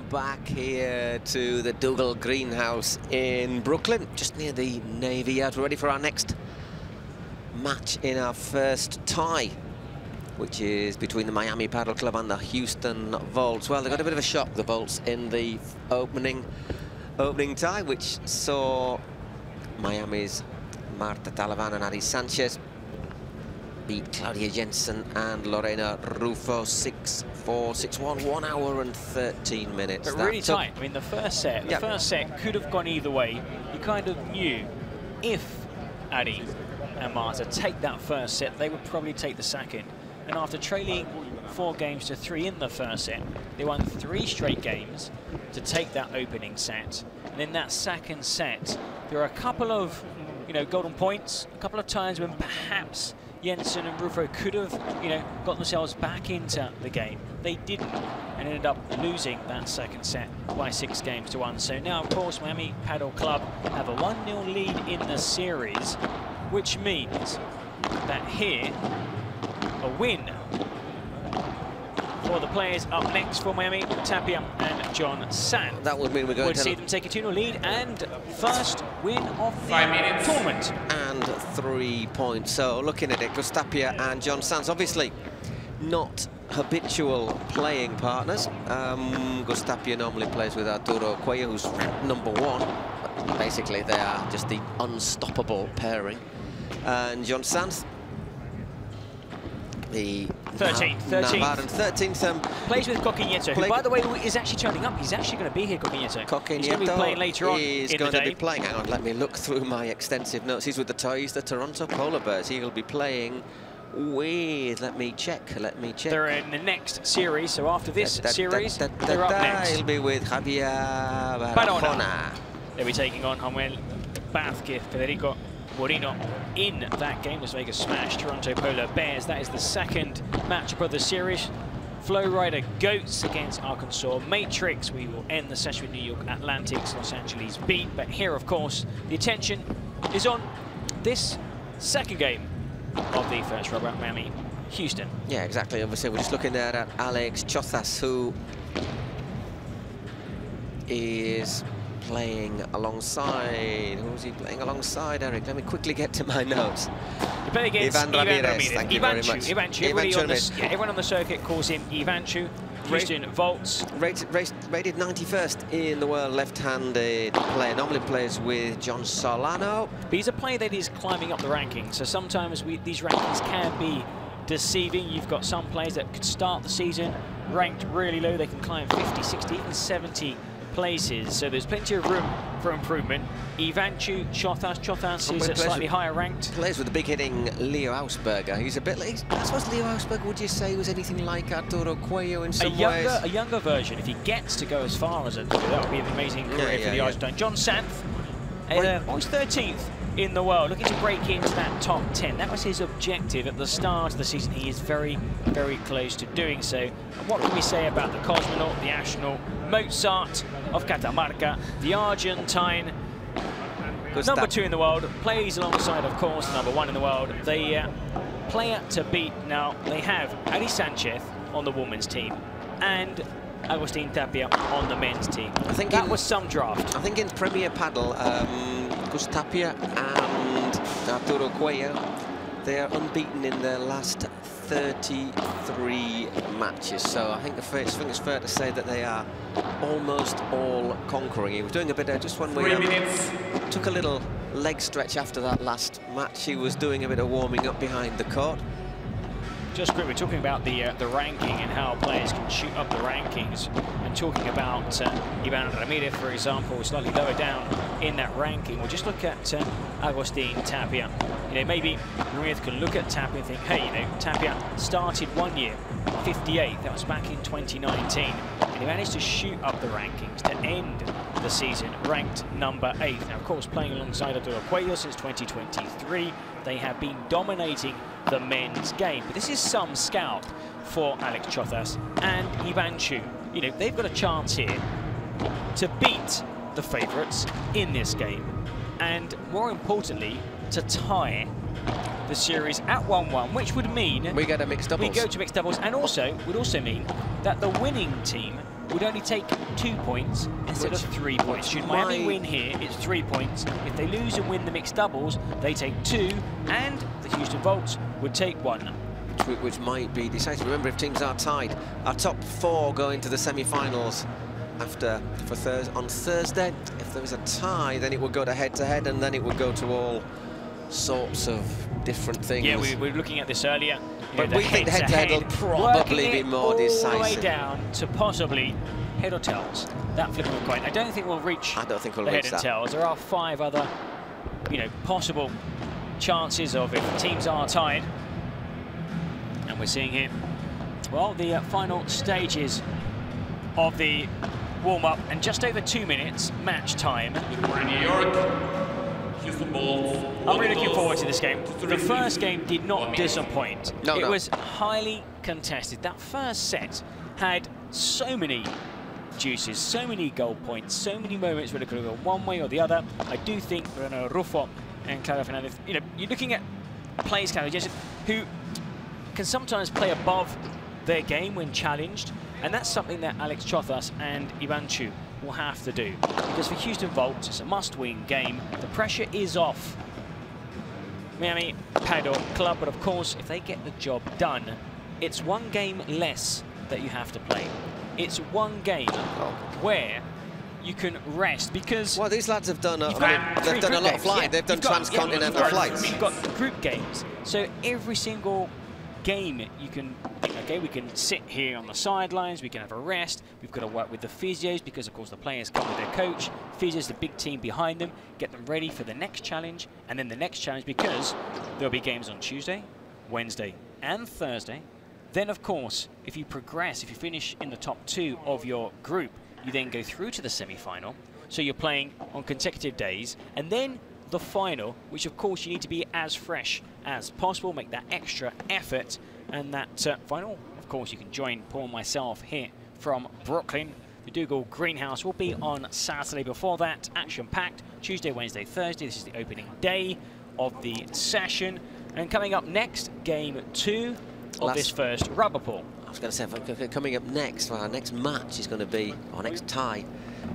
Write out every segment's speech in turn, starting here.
Back here to the Dougal Greenhouse in Brooklyn, just near the Navy Yard. We're ready for our next match in our first tie, which is between the Miami Padel Club and the Houston Volts. Well, they got a bit of a shock, the Volts, in the opening tie, which saw Miami's Marta Talavan and Ari Sanchez beat Claudia Jensen and Lorena Rufo 6-4, 6-1, 1 hour and 13 minutes. But really tight. I mean, the first set could have gone either way. You kind of knew if Ari and Marta take that first set, they would probably take the second. And after trailing 4-3 in the first set, they won 3 straight games to take that opening set. And in that second set, there are a couple of, golden points, a couple of times when perhaps Jensen and Rufo could have, got themselves back into the game. They didn't, and ended up losing that second set by 6-1. So now, of course, Miami Padel Club have a 1-0 lead in the series, which means that here, a win for the players up next for Miami, Tapia and Sanz. That would mean we're going to see them take a 2-0 lead and first win of the tournament. And 3 points. So looking at it, Tapia and Sanz, obviously not habitual playing partners. Tapia normally plays with Arturo Cuellar, who's ranked #1. But basically, they are just the unstoppable pairing. And Sanz, the 13th. Plays with Coquinieto, who, by the way, is actually turning up. He's actually going to be here, Coquinieto. He's going to be playing later on. He's going to be playing. Hang on, let me look through my extensive notes. He's with the Toronto Polar Bears. He'll be playing with, let me check. They're in the next series, so after this series, they're up next. He'll be with Javier Barahona. They'll be taking on Manuel Vázquez, Federico Moreno in that game. Las Vegas smash Toronto Polar Bears. That is the second matchup of the series. Flow Rider Goats against Arkansas Matrix. We will end the session with New York Atlantics, Los Angeles Beat. But here, of course, the attention is on this second game of the first rubber, Miami Houston. Yeah, exactly. Obviously, we're just looking there at Alex Chozas, who is playing alongside. Who's he playing alongside, Eric? Let me quickly get to my notes. You play against Ivan Ramiirez. Thank you very much. Ivanchu. Everyone on the circuit calls him Ivanchu. Houston Volts. Rated 91st in the world, left-handed player. Normally plays with John Solano. But he's a player that is climbing up the rankings. So sometimes these rankings can be deceiving. You've got some players that could start the season ranked really low. They can climb 50, 60, even 70 places, so there's plenty of room for improvement. Ivanchu, Chozas is slightly higher ranked. Plays with the big hitting Leo Ausberger. He's a bit like, I suppose Leo Ausberger, would you say, was anything like Arturo Cuellar in some ways? A younger version. If he gets to go as far as that would be an amazing career for the Argentine. Sanz, he's 13th in the world, looking to break into that top 10. That was his objective at the start of the season. He is very, very close to doing so. And what can we say about the cosmonaut, the astronaut, Mozart of Catamarca, the Argentine, number 2 in the world, plays alongside, of course, number 1 in the world. The player to beat now, they have Ari Sanchez on the women's team and Agustin Tapia on the men's team. I think that was some draft. I think in Premier Padel, Tapia and Arturo Cuellar, they are unbeaten in their last 33 matches. So I think it's fair to say that they are almost all conquering. He was doing a bit of, just when we took a little leg stretch after that last match, he was doing a bit of warming up behind the court. Just quickly, we're talking about the ranking and how players can shoot up the rankings, and talking about Ivan Ramiirez, for example, slightly lower down in that ranking. We'll just look at Agustin Tapia. Maybe Ramiirez can look at Tapia and think, hey, Tapia started 1 year 58th. That was back in 2019, and he managed to shoot up the rankings to end the season ranked number 8. Now, of course, playing alongside Arturo Cuellar since 2023, they have been dominating the men's game. But this is some scalp for Alex Chozas and Ivanchu. They've got a chance here to beat the favourites in this game, and more importantly, to tie the series at 1-1, which would mean we get a mixed doubles. We go to mixed doubles, and also would also mean that the winning team would only take 2 points instead of 3 points. Should Miami win here, it's 3 points. If they lose and win the mixed doubles, they take 2, and the Houston Volts would take 1. Which might be decisive. Remember, if teams are tied, our top 4 go into the semi-finals on Thursday. If there was a tie, then it would go to head-to-head, and then it would go to all sorts of different things. Yeah, we were looking at this earlier. But we think head-to-head will probably be more decisive. All the way down to possibly head or tails. That flip of a coin. I don't think we'll reach the head and tails. There are 5 other, possible chances of if teams are tied. And we're seeing here, well, the final stages of the warm-up, and just over 2 minutes match time. New York, Houston Bulls. I'm really looking forward to this game. The first game did not disappoint. It was highly contested. That first set had so many juices, so many goal points, so many moments where it could have gone one way or the other. I do think Rufo and Clara Fernandez, you're looking at players, who can sometimes play above their game when challenged, and that's something that Alex Chozas and Ivanchu will have to do. Because for Houston Volts, it's a must-win game. The pressure is off Miami Padel Club, but of course, if they get the job done, it's 1 game less that you have to play. It's 1 game where you can rest, because... Well, these lads have done, they've done a lot of flying. They've done transcontinental flights. We've got group games, so every single game you can, okay, we can sit here on the sidelines, we can have a rest, we've got to work with the physios, because of course the players come with their coach, physios, the big team behind them, get them ready for the next challenge, and then the next challenge, because there'll be games on Tuesday, Wednesday and Thursday. Then of course, if you progress, if you finish in the top 2 of your group, you then go through to the semi-final, so you're playing on consecutive days, and then the final, which of course you need to be as fresh as possible, make that extra effort, and that final, of course, you can join Paul and myself here from Brooklyn. The Dougal Greenhouse will be on Saturday. Before that, action-packed, Tuesday, Wednesday, Thursday. This is the opening day of the session. And coming up next, game 2 of this first rubber pool. I was going to say, coming up next, our next match is going to be, our next tie,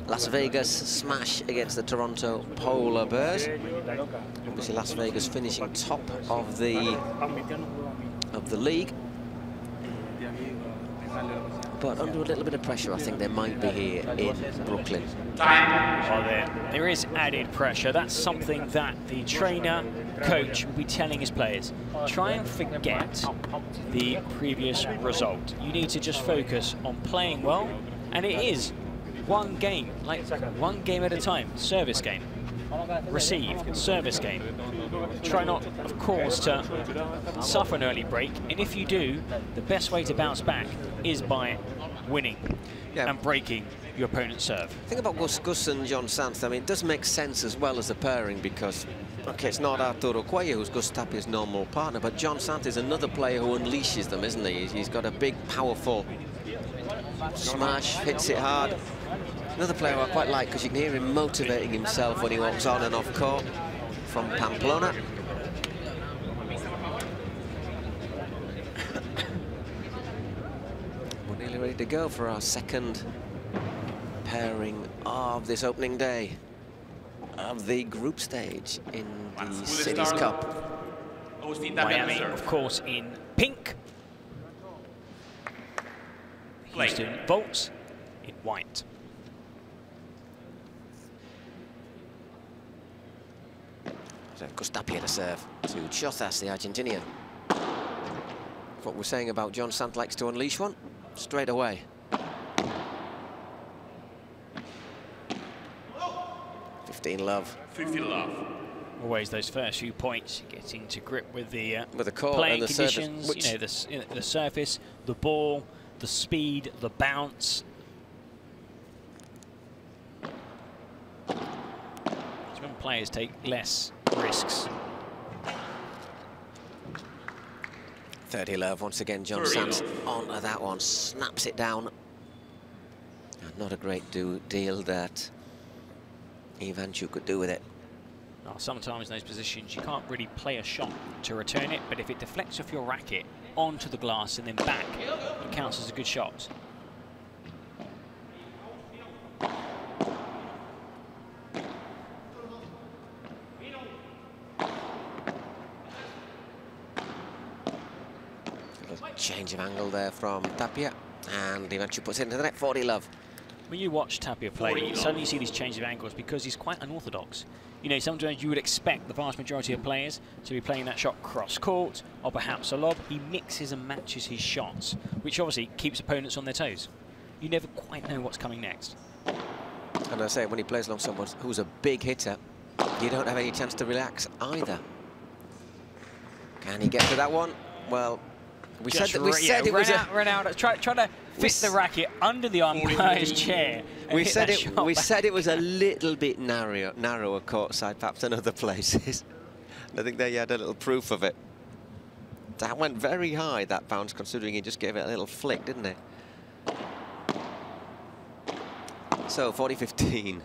Las Vegas smash against the Toronto Polar Bears. Obviously, Las Vegas finishing top of the league, but under a little bit of pressure. I think they might be here in Brooklyn. Well, there is added pressure. That's something that the trainer, coach will be telling his players. Try and forget the previous result. You need to just focus on playing well, and it is 1 game, like 1 game at a time. Service game, receive, service game. Try not, of course, to suffer an early break, and if you do, the best way to bounce back is by winning and breaking your opponent's serve. Think about Gus and John Sanz. I mean, it does make sense as well as a pairing, because, okay, it's not Arturo Cuellar who's Gus Tapia's normal partner, but John Sanz is another player who unleashes them, isn't he? He's got a big, powerful smash, hits it hard. Another player who I quite like, because you can hear him motivating himself when he walks on and off court, from Pamplona. We're nearly ready to go for our second pairing of this opening day of the group stage in the Cities Cup. Miami, of course, in pink. Houston Volts in white. So Gus Tapia to serve to Chozas, the Argentinian. What we're saying about John Sanz, likes to unleash one straight away. 15 love. 15 love. Always those first few points, getting to grip with the court playing and the conditions, surface, the surface, the ball, the speed, the bounce. When players take less risks. 30 love once again. John Sanz onto that one, snaps it down. Not a great deal that Ivanchu could do with it. Now, sometimes in those positions you can't really play a shot to return it, but if it deflects off your racket onto the glass and then back, it counts as a good shot. Change of angle there from Tapia, and eventually puts it into the net. 40 love. When you watch Tapia play, you suddenly see these change of angles because he's quite unorthodox. You know, sometimes you would expect the vast majority of players to be playing that shot cross-court or perhaps a lob. He mixes and matches his shots, which obviously keeps opponents on their toes. You never quite know what's coming next. And I say, when he plays along someone who's a big hitter, you don't have any chance to relax either. Can he get to that one? Well, we said it was run out. Try to fit the racket under the umpire's chair. We said it was a little bit narrower courtside, perhaps than other places. And I think there you had a little proof of it. That went very high, that bounce, considering he just gave it a little flick, didn't it? So 40-15.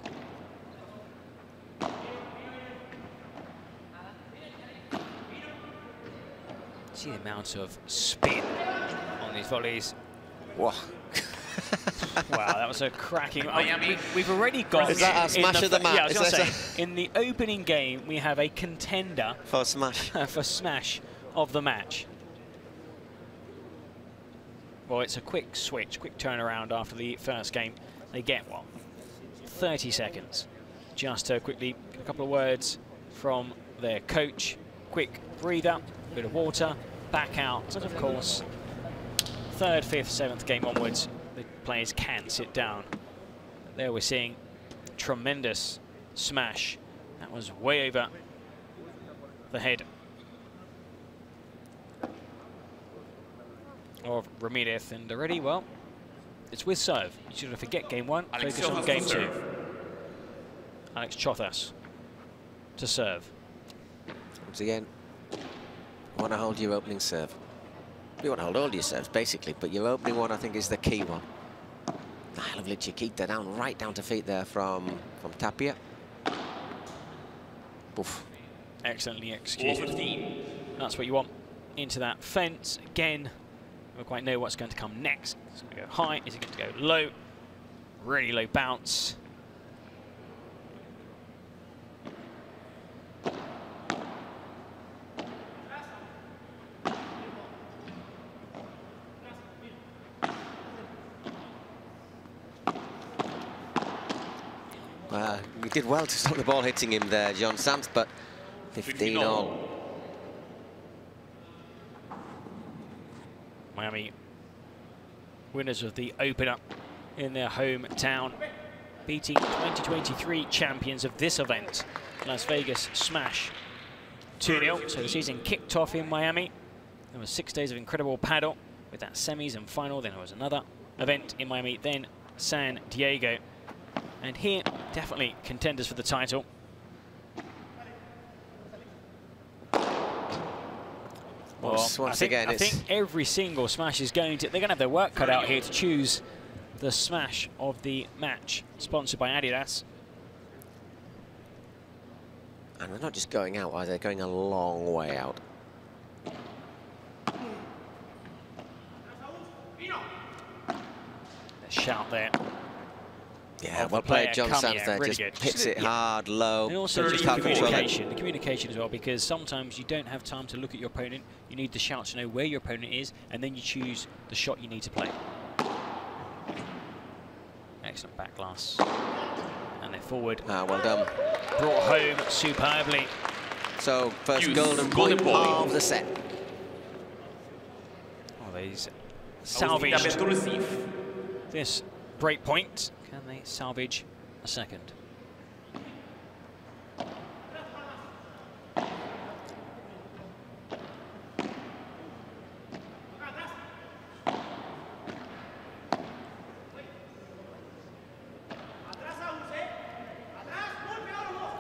See the amount of spin on these volleys. Whoa. Wow, that was a cracking. We've already got. Is that our smash of the match? Yeah, I was going to say, in the opening game, we have a contender for smash. For smash of the match. Well, it's a quick switch, quick turnaround after the first game. They get, what, 30 seconds. Just to quickly get a couple of words from their coach. Quick breather, bit of water, back out, and of course, third, fifth, seventh game onwards, the players can sit down. There we're seeing tremendous smash. That was way over the head of Ramiirez, and already, well, it's with serve. You shouldn't forget game one, focus on game two. Alex Chozas to serve. Once again, you want to hold your opening serve. You want to hold all your serves, basically, but your opening one, I think, is the key one. Ah, lovely Chiquita down, right down to feet there from Tapia. Oof. Excellently executed. That's what you want. Into that fence. Again, we don't quite know what's going to come next. Is it going to go high? Is it going to go low? Really low bounce. We did well to stop the ball hitting him there, John Sanz, but 15 all. Miami, winners of the opener in their hometown, beating 2023 champions of this event, Las Vegas Smash 2-0. So the season kicked off in Miami. There was 6 days of incredible paddle with that semis and final. Then there was another event in Miami, then San Diego. And here, definitely contenders for the title. Well, I think every single smash is going to... They're going to have their work cut out here to choose the smash of the match, sponsored by Adidas. And they're not just going out, they're going a long way out. A shout there. Yeah, well played, John Sanz there, really just hits it hard, low. And also just the communication as well, because sometimes you don't have time to look at your opponent. You need the shout to know where your opponent is, and then you choose the shot you need to play. Excellent back glass. And they're forward. Ah, well done. Brought home superbly. So, first golden point of the set. Oh, they've salvaged this break point. Can they salvage a second?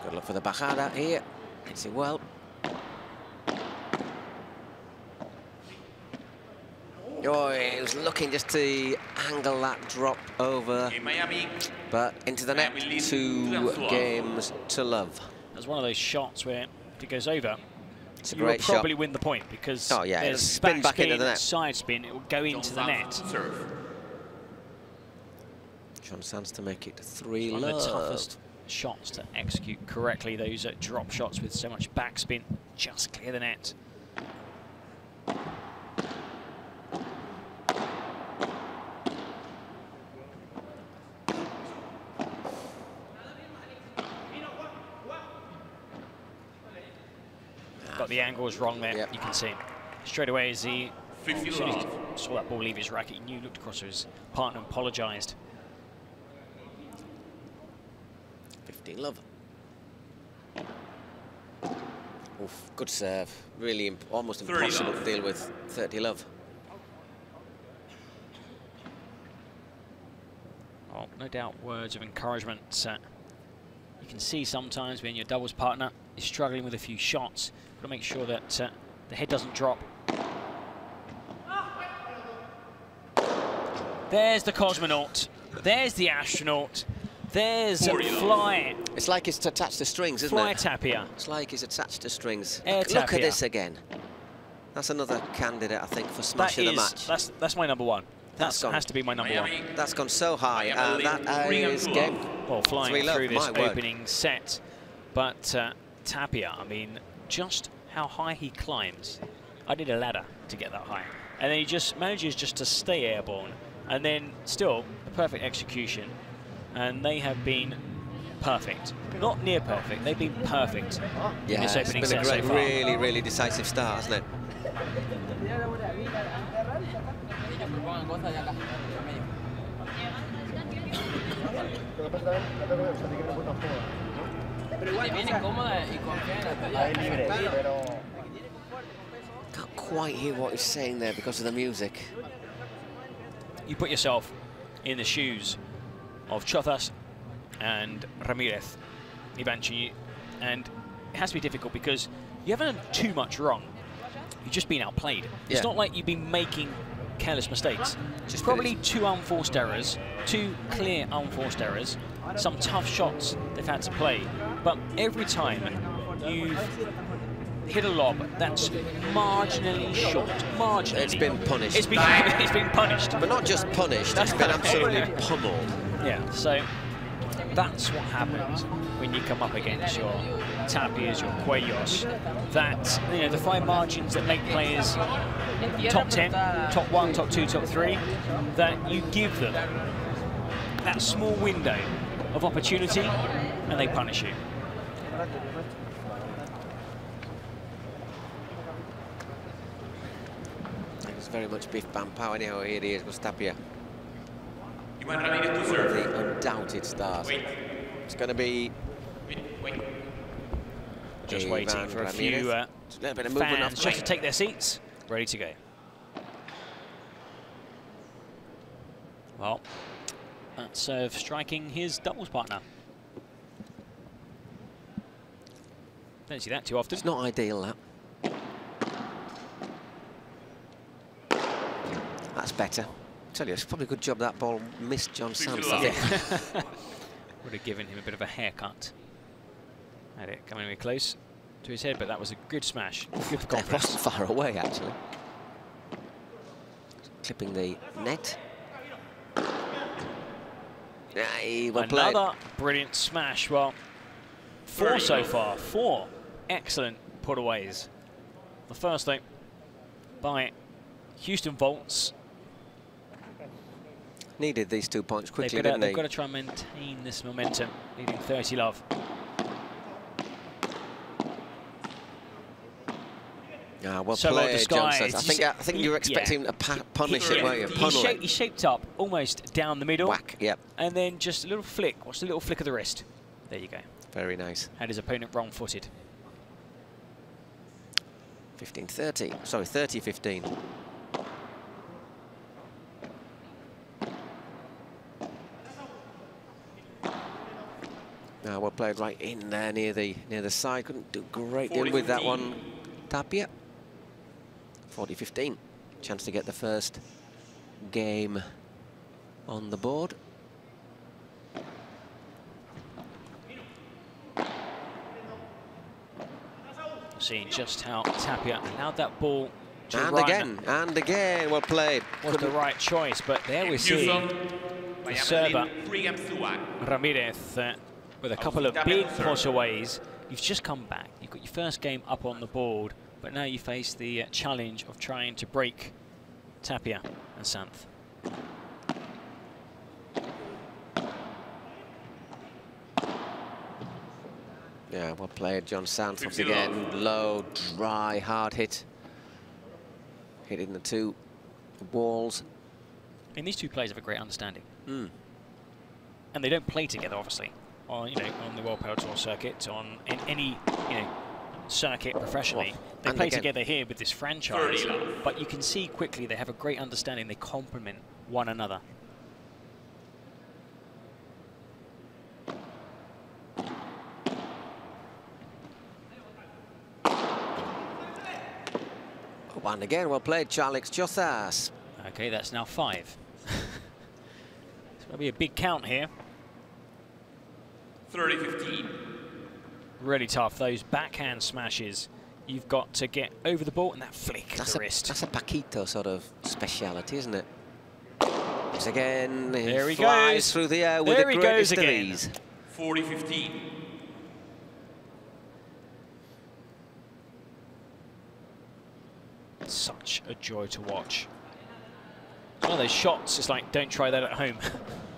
Good luck for the bajada here. Hits it well. Oh, he was looking just to angle that drop over, but into the net, 2 games to love. as one of those shots where if it goes over, it's a you will great probably shot. win the point because there's spin back into the net. side spin, it will go into the net. Serve. Sanz to make it 3-love. One of the toughest shots to execute correctly, those drop shots with so much backspin, just clear the net. Got the angles wrong there, you can see. Straight away as he saw that ball leave his racket, he knew, looked across to his partner and apologised. 15-love. Oof, good serve. Really almost impossible to deal with. 30-love. Oh, no doubt words of encouragement. You can see sometimes when your doubles partner is struggling with a few shots, got to make sure that the head doesn't drop. There's the cosmonaut. There's the astronaut. There's a fly. It's like it's attached to strings, isn't Fly it? Tapia. It's like it's attached to strings. Air Look Tapia. at this again. That's another candidate, I think, for smashing the match. That's my number one. That has to be my number one. That's gone so high, and that is game. Well, flying through this My word. opening set. But Tapia, I mean, just how high he climbs. I did a ladder to get that high. And then he just manages just to stay airborne. And then still, a perfect execution. And they have been perfect. Not near perfect, they've been perfect in this opening set so far. Really, really decisive start, hasn't it? Can't quite hear what he's saying there because of the music. You put yourself in the shoes of Chozas and Ramiirez, eventually, and it has to be difficult because you haven't done too much wrong. You've just been outplayed. It's not like you've been making careless mistakes. Just probably two unforced errors, two clear unforced errors, some tough shots they've had to play, but every time you've hit a lob that's marginally short, marginally. It's been punished. It's been punished. But not just punished, it's been absolutely pummeled. Yeah, so that's what happens when you come up against your Tapias, your Cuellos. That, you know, the fine margins that make players top 10, top 1, top 2, top 3, that you give them that small window of opportunity and they punish you. It's very much Biff Bam Pow. Anyhow, here he is with Tapia. Ramiirez to serve. The undoubted stars. It's going to be just waiting for a few fans just to take their seats, ready to go. Well, that serve striking his doubles partner. Don't see that too often. It's not ideal, that. That's better. I tell you, it's probably a good job that ball missed John Sanz. Would have given him a bit of a haircut. Had it coming really close to his head, but that was a good smash. Good confidence. That wasn't far away, actually. Clipping the net. Well played. Another brilliant smash. Well, 4 so far. 4 excellent putaways. The first thing by Houston Volts. Needed these 2 points quickly, didn't they? They've got to try and maintain this momentum, leading 30-love. Well played, John Sanz. I think you were expecting a punish it, weren't you? He shaped up almost down the middle. Whack, yep. And then just a little flick. Watch the little flick of the wrist. There you go. Very nice. Had his opponent wrong-footed. 15-30. Sorry, 30-15. Well played right in there near the side. Couldn't do a great deal with that one. Tapia. 40-15. Chance to get the first game on the board. seeing just how Tapia allowed that ball to and run. and again, well played. Was the right choice, but there we see the server, Ramiirez, with a couple of big put-aways. You've just come back. You've got your first game up on the board, but now you face the challenge of trying to break Tapia and Sanz. Yeah, well played, John Sanz. Once again, low, dry, hard hit. Hitting the two walls. And these two players have a great understanding. And they don't play together, obviously, on on the World Padel Tour circuit, in any circuit professionally. They play together here with this franchise, but you can see quickly they have a great understanding. They complement one another. And again, well played, Charles Chozas. Okay, that's now 5. It's going to be a big count here. 30-15. Really tough. Those backhand smashes, you've got to get over the ball and that flick of the wrist. That's a Paquito sort of speciality, isn't it? Once again, there he flies goes through the air with the greatest of ease. 40-15. Such a joy to watch. One of those shots, it's like, don't try that at home.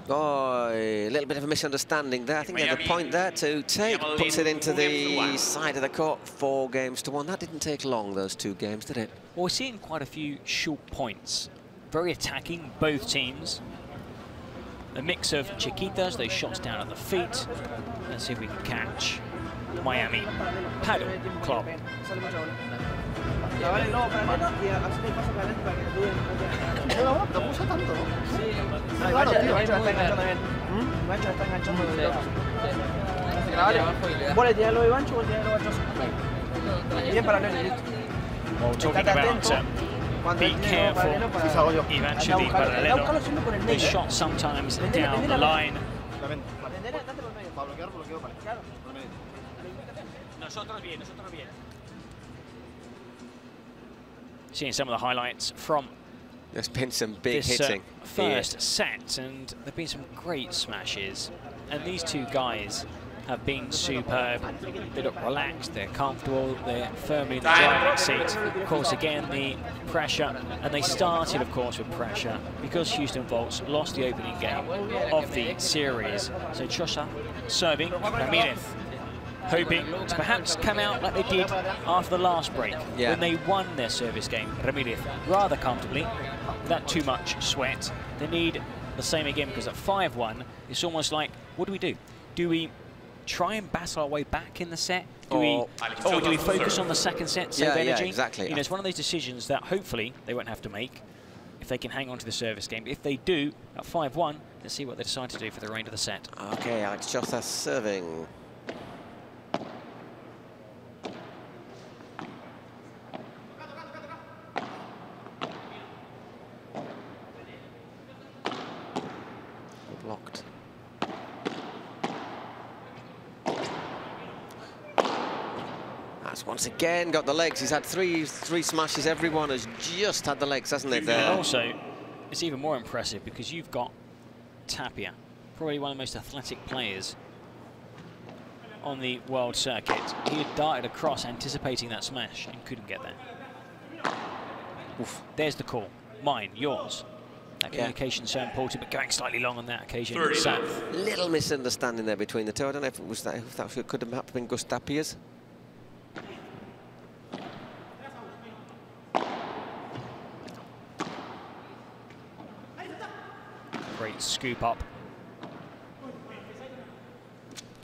Oh, a little bit of a misunderstanding there. I think they have a point there to take. Puts it into the side of the court, 4-1. That didn't take long, those 2 games, did it? Well, we're seeing quite a few short points. Very attacking, both teams. A mix of chiquitas, those shots down at the feet. Let's see if we can catch Miami Padel Club. Well, talking about be careful, eventually parallelo. These shots sometimes down the line. Seeing some of the highlights from there's been some big this hitting first set, and there have been some great smashes. And these two guys have been superb. They look relaxed, they're comfortable, they're firmly in the driving seat. Of course, again, the pressure, and they started, of course, with pressure because Houston Volts lost the opening game of the series. So Chozas serving, Ramiirez hoping to perhaps come out like they did after the last break when they won their service game. Ramiirez rather comfortably, without too much sweat. They need the same again because at 5-1, it's almost like, what do? Do we try and battle our way back in the set? Do we focus on the second set, save energy? Yeah, exactly. It's one of those decisions that hopefully they won't have to make if they can hang on to the service game. If they do, at 5-1, let's see what they decide to do for the remainder of the set. Okay, Alex Chozas serving. Blocked. That's once again got the legs. He's had three smashes. Everyone has just had the legs, hasn't it? And also, it's even more impressive because you've got Tapia, probably one of the most athletic players on the world circuit. He had darted across anticipating that smash and couldn't get there. Oof. There's the call. Mine, yours. That communication so important, but going slightly long on that occasion. Little misunderstanding there between the two. I don't know if it was that. If that could have been Gus Tapia's. Great scoop up.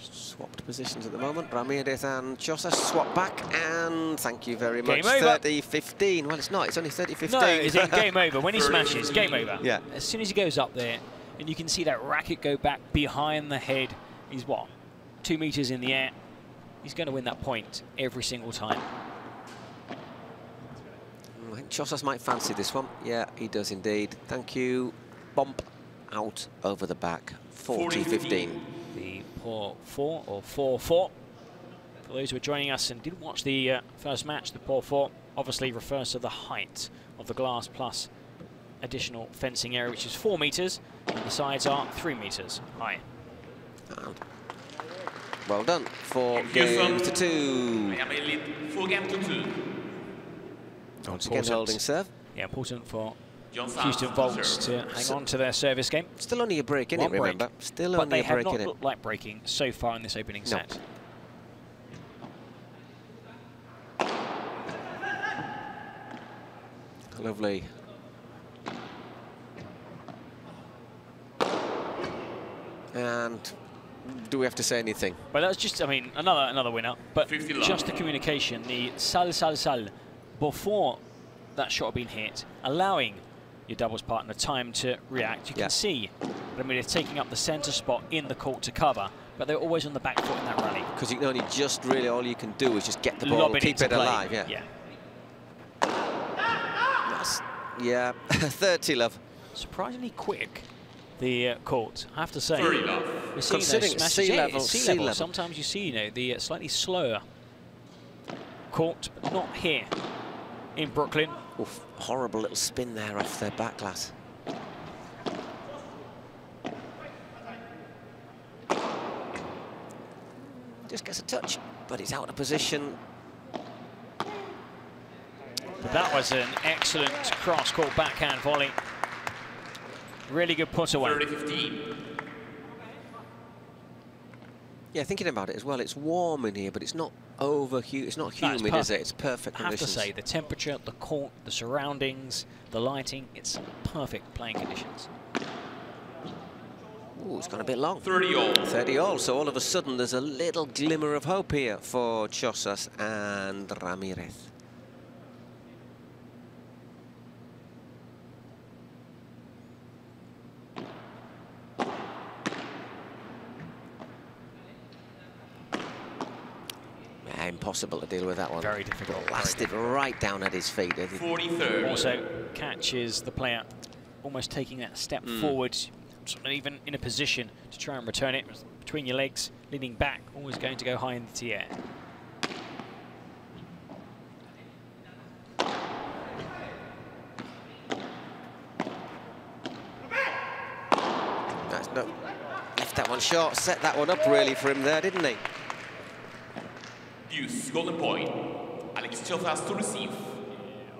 Swapped positions at the moment. Ramiirez and Chozas swap back, and thank you very much. Game over. 30-15. Well, it's not. It's only 30-15. No, it's in game over. When he smashes, game over. Yeah. As soon as he goes up there, and you can see that racket go back behind the head. He's what? 2 meters in the air. He's going to win that point every single time. I think Chozas might fancy this one. Yeah, he does indeed. Thank you. Bump out over the back. 40-15. The poor 4 or 4-4 for For those who are joining us and didn't watch the first match, the par 4 obviously refers to the height of the glass plus additional fencing area, which is 4 meters, and the sides are 3 meters high. Well done for games to 2. Miami lead 4 games to 2. Once again holding serve. Yeah, important for Chozas Houston Volts to hang on to their service game. Still only a break in it, remember? Still but only a break in it. But they have not looked like breaking so far in this opening set. Lovely. And do we have to say anything? But that's just, I mean, another winner. But just the communication, the sal before that shot had been hit, allowing your doubles partner time to react. You can see, I mean, they're taking up the centre spot in the court to cover, but they're always on the back foot in that rally. Because you can only just really, all you can do is just get the ball, keep it alive. Yeah. That's, 30 love. Surprisingly quick, the court, I have to say. We're seeing considering those sea level. Sometimes you see, the slightly slower court, but not here in Brooklyn. Oof, horrible little spin there off their back glass. Just gets a touch, but he's out of position. But that was an excellent cross-court backhand volley. Really good put away. 30-15. Yeah, thinking about it as well, it's warm in here, but it's not it's not humid, is it? It's perfect conditions. I have to say, the temperature, the court, the surroundings, the lighting, it's perfect playing conditions. Ooh, it's gone a bit long. 30 all. 30 all, so all of a sudden there's a little glimmer of hope here for Chozas and Ramiirez. Impossible to deal with that one. Very difficult. Blasted right down at his feet. 40-30. Also catches the player almost taking that step forward, sort of even in a position to try and return it between your legs, leaning back, always going to go high into the air. That's no, left that one short, set that one up really for him there, didn't he? Deuce, golden point. Alex Chozas to receive.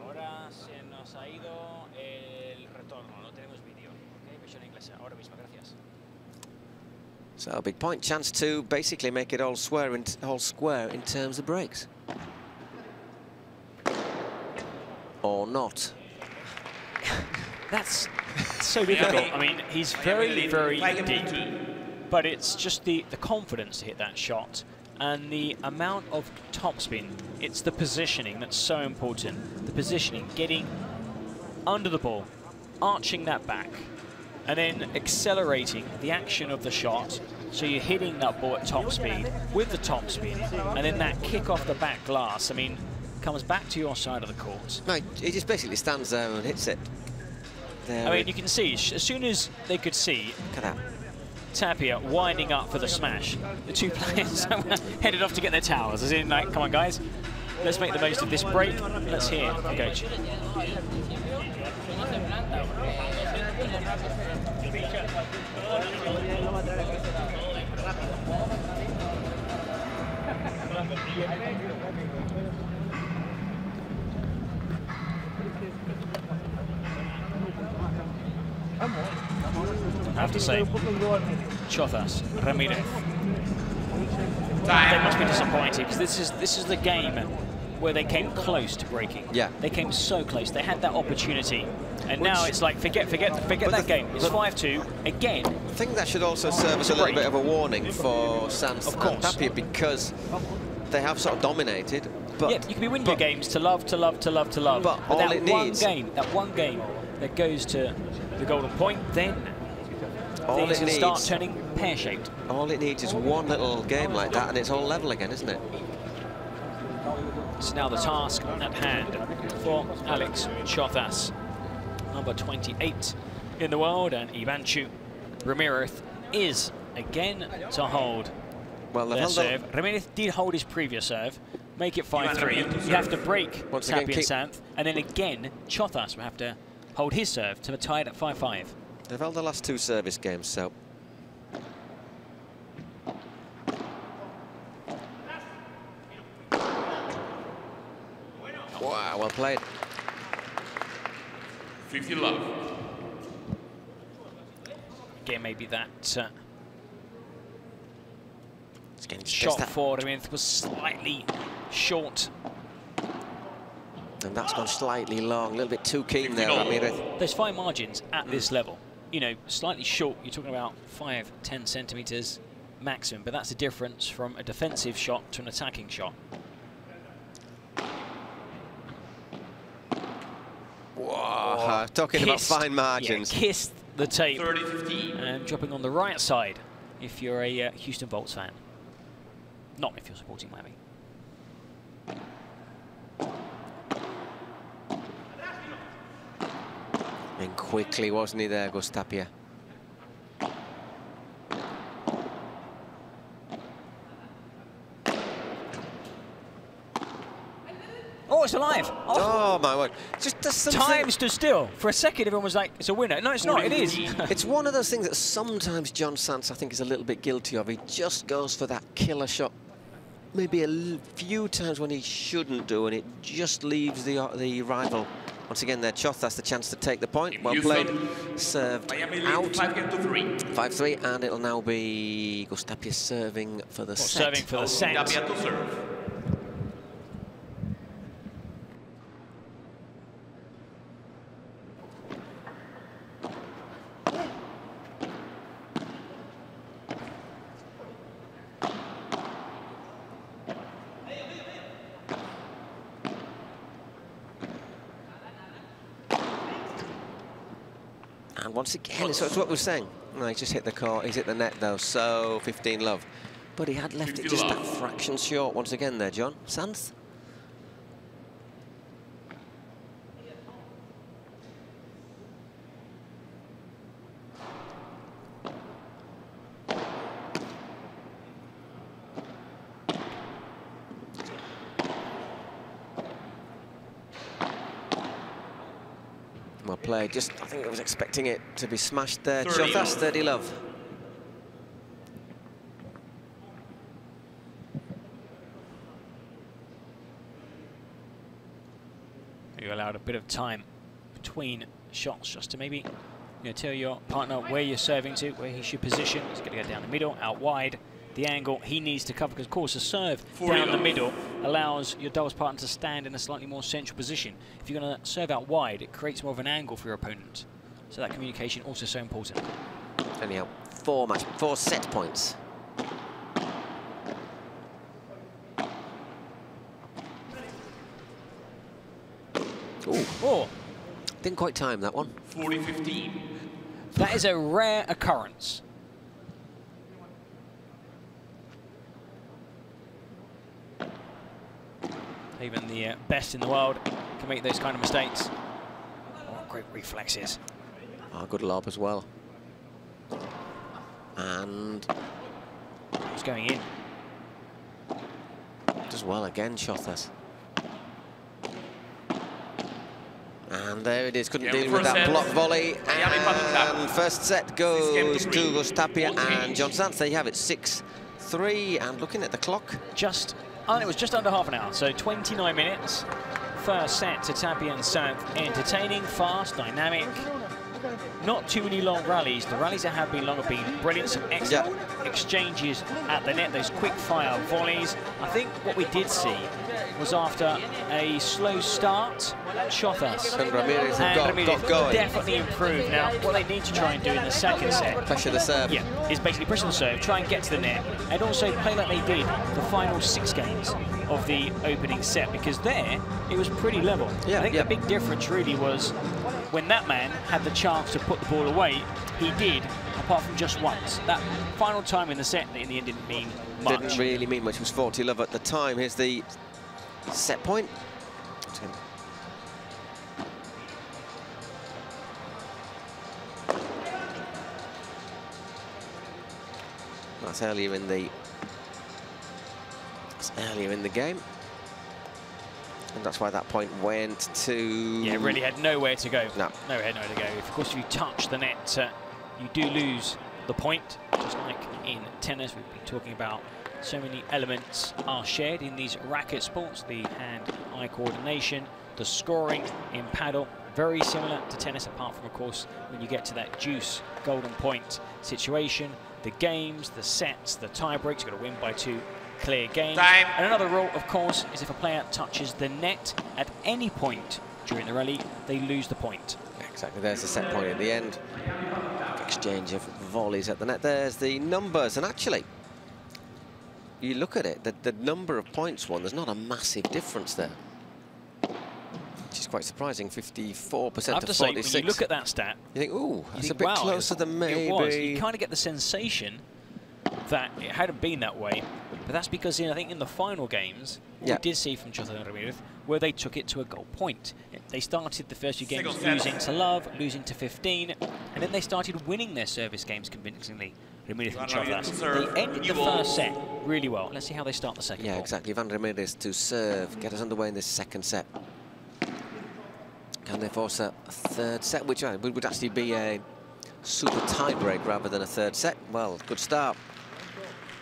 Ahora se nos ha ido el retorno, no tenemos vídeo. Okay, versión inglesa, ahora mismo, gracias. So a big point, chance to basically make it all square in terms of breaks. Or not. That's so difficult. I mean, he's very, very deep, but it's just the confidence to hit that shot. And the amount of topspin, it's the positioning that's so important. The positioning, getting under the ball, arching that back, and then accelerating the action of the shot. So you're hitting that ball at top speed with the topspin, and then that kick off the back glass, I mean, comes back to your side of the court. No, he just basically stands there and hits it. There I mean, you can see, as soon as they could see, look at that. Tapia winding up for the smash. The two players headed off to get their towels. As in, like, come on, guys, let's make the most of this break. Let's hear from coach. I have to say, Chozas, Ramiirez, they must be disappointed because this is the game where they came close to breaking. Yeah, they came so close. They had that opportunity, and now it's like forget that game. It's 5-2 again. I think that should also serve as a little bit of a warning for Sanz and Tapia because they have sort of dominated. But yeah, you can be winning your games to love. But all it needs, that one game that goes to the golden point, then things will start turning pear-shaped. All it needs is one little game like that, and it's all level again, isn't it? It's now the task at hand for Alex Chozas, number 28 in the world, and Chozas and Ramiirez is again to hold Well, their serve. Ramiirez did hold his previous serve, make it 5-3. You have to break Tapia and Sanz, and then again, Chozas will have to hold his serve to tie it at 5-5. They've held the last 2 service games, so. Wow, well played. 50 love. Again, maybe that It's shot for Ramiirez was slightly short. And that's gone slightly long, a little bit too keen there, Ramiirez. There's fine margins at this level. You know, slightly short, you're talking about 5-10 centimetres maximum, but that's the difference from a defensive shot to an attacking shot. Whoa, talking about fine margins. Yeah, kissed the tape 30-15. and dropping on the right side if you're a Houston Bolts fan. Not if you're supporting Miami. And quickly, wasn't he there, Tapia? Oh, it's alive! Oh my word! Just does something. Time stood still. For a second, everyone was like, "It's a winner." No, it's not. It is. It's one of those things that sometimes John Sanz, I think, is a little bit guilty of. He just goes for that killer shot, maybe a few times when he shouldn't do, and it just leaves the rival. Once again, there, Chozas the chance to take the point. Well played. Served out. 5-3, and it'll now be Tapia serving for the set. Serving for the set. Tapia to serve. And once again, it's what we're saying. No, he's just hit the court. He's hit the net, though, so 15 love. But he had left it just that fraction short once again there, John. Sanz? Well played. Just, I think I was expecting it to be smashed there. Chozas, 30 love. You allowed a bit of time between shots just to maybe tell your partner where you're serving to, where he should position. He's going to go down the middle, out wide. The angle he needs to cover, because of course a serve down the middle allows your doubles partner to stand in a slightly more central position. If you're going to serve out wide, it creates more of an angle for your opponent. So that communication also so important. Anyhow, 4 set points. Ooh. Oh, didn't quite time that one. 40-15. That is a rare occurrence. Even the best in the world can make those kind of mistakes. Oh, great reflexes. Oh, good lob as well. And it's going in. Does well again, Chozas. And there it is, couldn't deal with that block volley. And first set goes to Tapia and John Sanz. There you have it, 6-3. And looking at the clock. It was just under half an hour, so 29 minutes. First set to Tapia and Sanz. Entertaining, fast, dynamic. Not too many long rallies. The rallies that have been long have been brilliant. Some excellent exchanges at the net, those quick-fire volleys. I think what we did see was after a slow start, Chozas and Ramiirez got going. Definitely improved. Now, what they need to try and do in the second set, pressure the serve. Yeah, is basically pressure the serve, try and get to the net, and also play like they did the final 6 games of the opening set, because there it was pretty level. I think the big difference really was when that man had the chance to put the ball away, he did, apart from just once. That final time in the set, in the end, didn't mean much. Didn't really mean much. It was 40 love at the time. Here's the set point. That's earlier in the earlier in the game. And that's why that point went to... Yeah, really had nowhere to go. No. Nowhere to go. Of course, if you touch the net, you do lose the point. Just like in tennis, we've been talking about so many elements are shared in these racket sports. The hand-eye coordination, the scoring in paddle, very similar to tennis, apart from, of course, when you get to that juice golden point situation, the games, the sets, the tie breaks, you've got to win by 2 clear games. Time. And another rule, of course, is if a player touches the net at any point during the rally, they lose the point. Exactly, there's the set point at the end. Exchange of volleys at the net. There's the numbers, and actually, you look at it, the number of points won, there's not a massive difference there. Which is quite surprising, 54% to 46. I have to say, when you look at that stat, you think, ooh, that's a bit closer than maybe. It was. You kind of get the sensation that it hadn't been that way, but that's because I think in the final games, we did see from Chozas and Ramiirez where they took it to a goal point. They started the first few games losing to love, losing to 15, and then they started winning their service games convincingly. Ramiirez and Chozas. They ended the first set really well. Let's see how they start the second. Yeah, exactly. Van Ramiirez to serve, get us underway in this second set. Can they force a third set, which would actually be a super tie-break rather than a third set? Well, good start.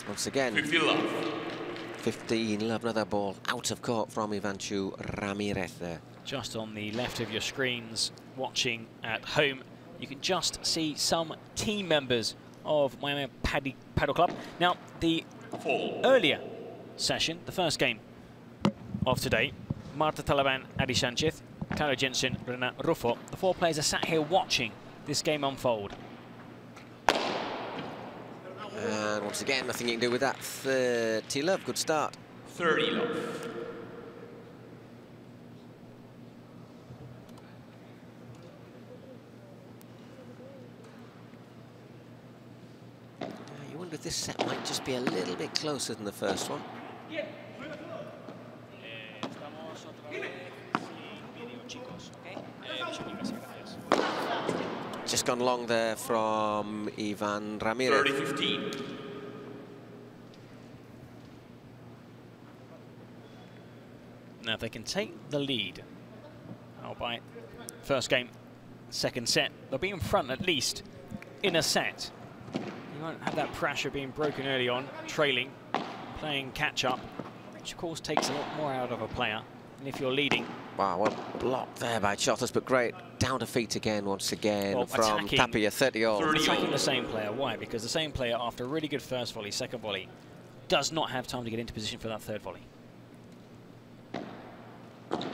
Once again, 15-love, another ball out of court from Chozas and Ramiirez there. Just on the left of your screens, watching at home, you can just see some team members of Miami Padel Club. Now, the earlier session, the first game of today, Marta Talaban, Adi Sanchez, Carlo Jensen, Renat Ruffo, the 4 players are sat here watching this game unfold. And once again, nothing you can do with that. 30-love, good start. 30-love. You wonder if this set might just be a little bit closer than the first one. Just gone long there from Ivan Ramiirez. 30-15. Now, if they can take the lead, albeit first game, second set, they'll be in front at least in a set. You won't have that pressure being broken early on, trailing, playing catch-up, which of course takes a lot more out of a player than if you're leading. Wow, well blocked there by Chozas, but great. Down to feet again, once again, from Tapia, 30-all. Attacking the same player. Why? Because the same player, after a really good first volley, second volley, does not have time to get into position for that third volley. A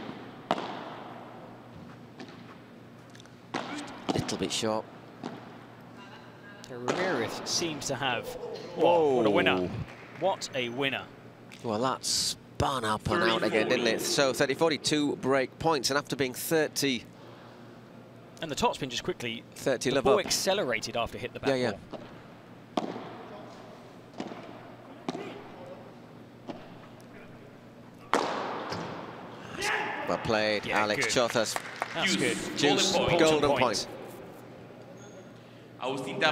little bit short. Ramiirez seems to have... Whoa, what a winner. What a winner. Well, that spun up and out again, didn't it? So 30-42 break points, and after being 30... And the topspin just quickly, 30 the ball accelerated after it hit the back ball. Well played, Alex Chozas. That's good. Juice, golden point.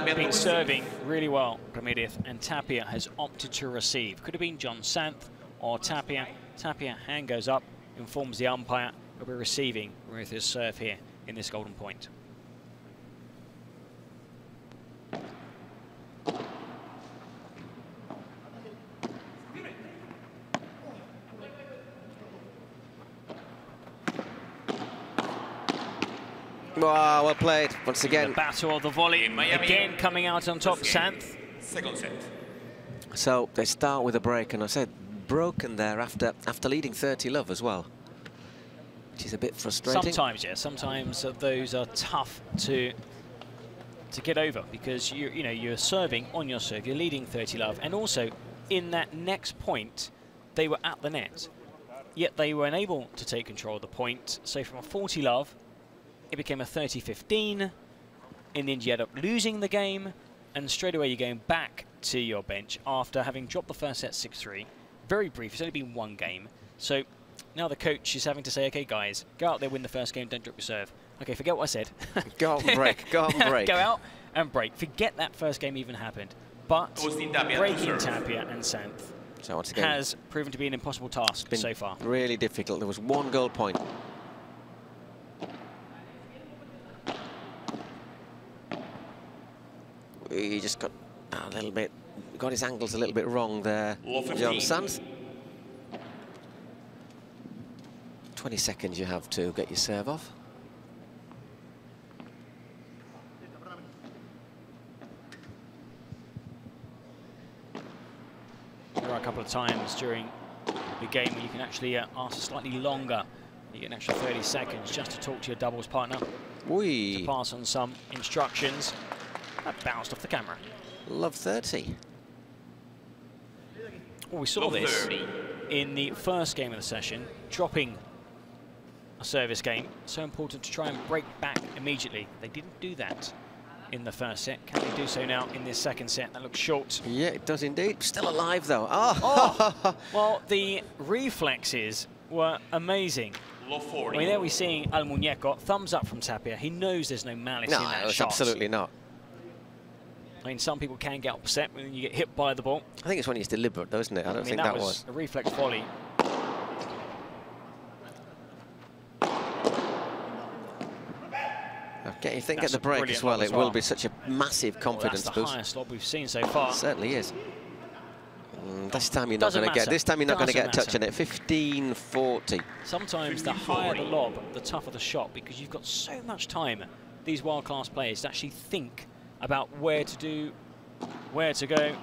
Been serving really well, Ramiirez, and Tapia has opted to receive. Could have been John Santh or Tapia. Tapia, hand goes up, informs the umpire. He'll be receiving Ramiirez's serve here in this golden point. Wow, well played, once again. The battle of the volley, again coming out on top, Santh. Second set. So they start with a break, and I said broken there after leading 30-love as well, which is a bit frustrating. Sometimes, yeah, sometimes those are tough to get over, because you're serving on your serve, you're leading 30-love, and also in that next point they were at the net, yet they were unable to take control of the point. So from a 40-love, it became a 30-15. In the end, you end up losing the game, and straight away you're going back to your bench after having dropped the first set 6-3. Very brief, it's only been one game. So now the coach is having to say, okay, guys, go out there, win the first game, don't drop your serve. Okay, forget what I said. Go out and break, go out and break. Go out and break. Forget that first game even happened. But breaking Tapia and Santh So once again, has proven to be an impossible task so far. Really difficult. There was 1 goal point. He just got a little bit, got his angles a little bit wrong there. Chozas and Sanz. 20 seconds you have to get your serve off. There are a couple of times during the game where you can actually ask slightly longer. You get an extra 30 seconds just to talk to your doubles partner. To pass on some instructions. That bounced off the camera. Love 30. Well, we saw this in the first game of the session, dropping a service game. So important to try and break back immediately. They didn't do that in the first set. Can they do so now in this second set? That looks short. Yeah, it does indeed. Still alive, though. Oh! Well, the reflexes were amazing. I mean, there we're seeing El Muñeco. Thumbs up from Tapia. He knows there's no malice in that shot. Absolutely not. I mean, some people can get upset when you get hit by the ball. I think it's when it's deliberate, though, isn't it? I don't think that was a reflex volley. Okay, if they get the break as well, it will be such a massive confidence boost. That's the highest lob we've seen so far. It certainly is. This time you're not going to get. This time you're not going to get a touch on it. 15-40. Sometimes the higher the lob, the tougher the shot, because you've got so much time. These world-class players to actually think about where to do, where to go.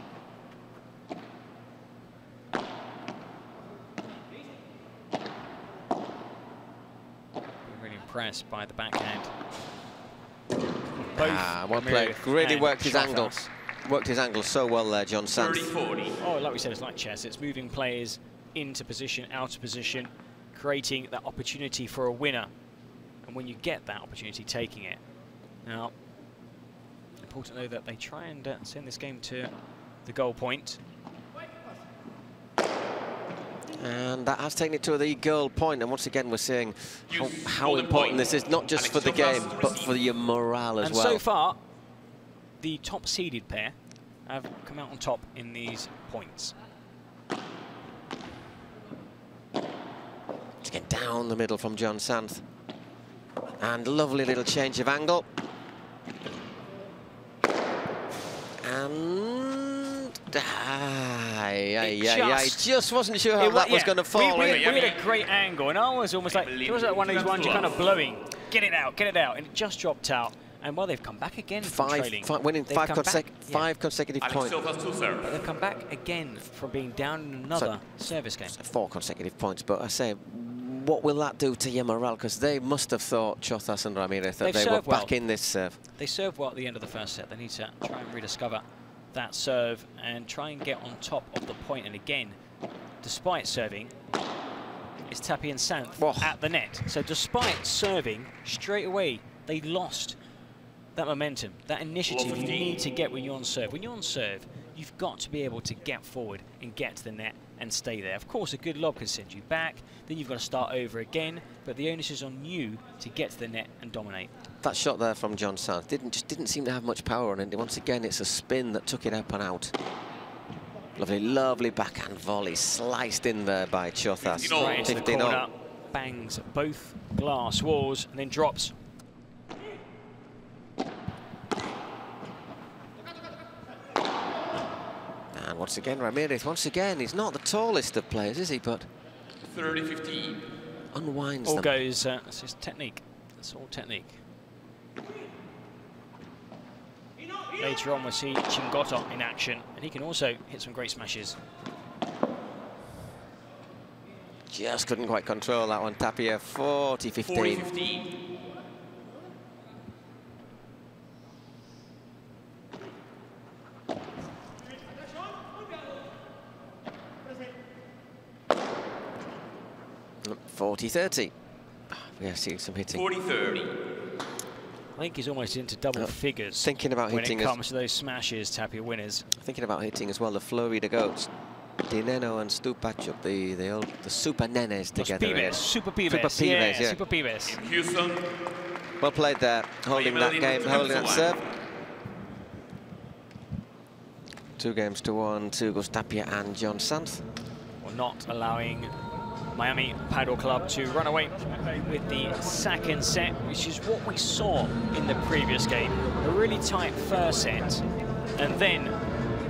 I'm really impressed by the backhand. Well played. Really worked his angle. Worked his angle so well there, Chozas and Sanz. Oh, like we said, it's like chess. It's moving players into position, out of position, creating that opportunity for a winner. And when you get that opportunity, taking it. Now, important though that they try and send this game to the goal point. And that has taken it to the goal point. And once again, we're seeing how important this is, not just for the game, but for your morale as well. And so far, the top-seeded pair have come out on top in these points. To get down the middle from Chozas and Sanz. And lovely little change of angle. And I just wasn't sure how that was going to fall. We had a great angle, and I was almost like, it was like one of these ones you're kind of blowing. Get it out, and it just dropped out. And well, they've come back again from trailing. Winning five consecutive points. But they've come back again from being down in another service game. 4 consecutive points, but I say, what will that do to your morale? Because they must have thought, Chozas and Ramiirez, that they were back in this serve. They served well at the end of the first set. They need to try and rediscover that serve and try and get on top of the point. And again, despite serving, it's Tapia and Sanz at the net. So despite serving, straight away, they lost that momentum, that initiative you need to get when you're on serve. When you're on serve, you've got to be able to get forward and get to the net and stay there. Of course, a good lob can send you back, then you've got to start over again, but the onus is on you to get to the net and dominate. That shot there from Chozas and Sanz just didn't seem to have much power on it. Once again, it's a spin that took it up and out. Lovely, lovely backhand volley, sliced in there by Chozas. Right into the corner, bangs both glass walls, and then drops. And once again, Ramiirez, once again, he's not the tallest of players, is he? But 30-15. Unwinds all them. Goes, it's just technique. That's all technique. Later on, we'll see Chingoto in action, and he can also hit some great smashes. Just couldn't quite control that one. Tapia, 40-15. 40-15. $40-30. We are seeing some hitting. 40-30. I think he's almost into double figures. Thinking about hitting when it comes to those smashes, Tapia winners. Thinking about hitting as well. The flurry to go. Dineno and Stupac, the super nenes together. Pibes, super Pibes. Super Pibes, yeah. Super Pibes. Houston. Well played there, holding that game, holding that serve. 2-1 to Tapia and Sanz. Well, not allowing Miami Padel Club to run away with the second set, which is what we saw in the previous game. A really tight first set, and then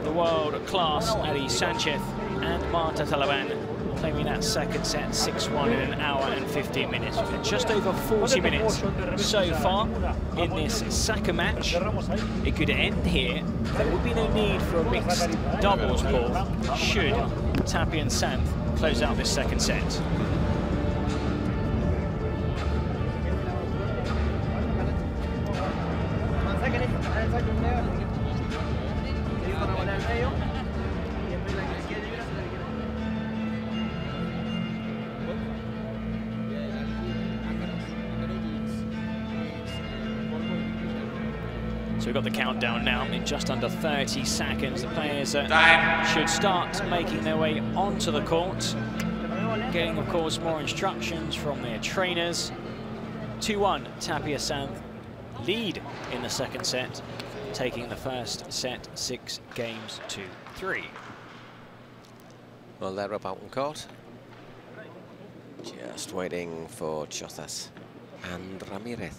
the world-class Adi Sanchez and Marta Talaban claiming that second set 6-1 in an hour and 15 minutes. We've had just over 40 minutes so far in this second match. It could end here. There would be no need for a mixed doubles ball should Tapia and Sanz close out this second set. So we've got the countdown now in just under 30 seconds. The players should start making their way onto the court, getting, of course, more instructions from their trainers. 2-1, Tapia Sanz lead in the second set, taking the first set 6-3. Well, they're up out on court. Just waiting for Chozas and Ramiirez.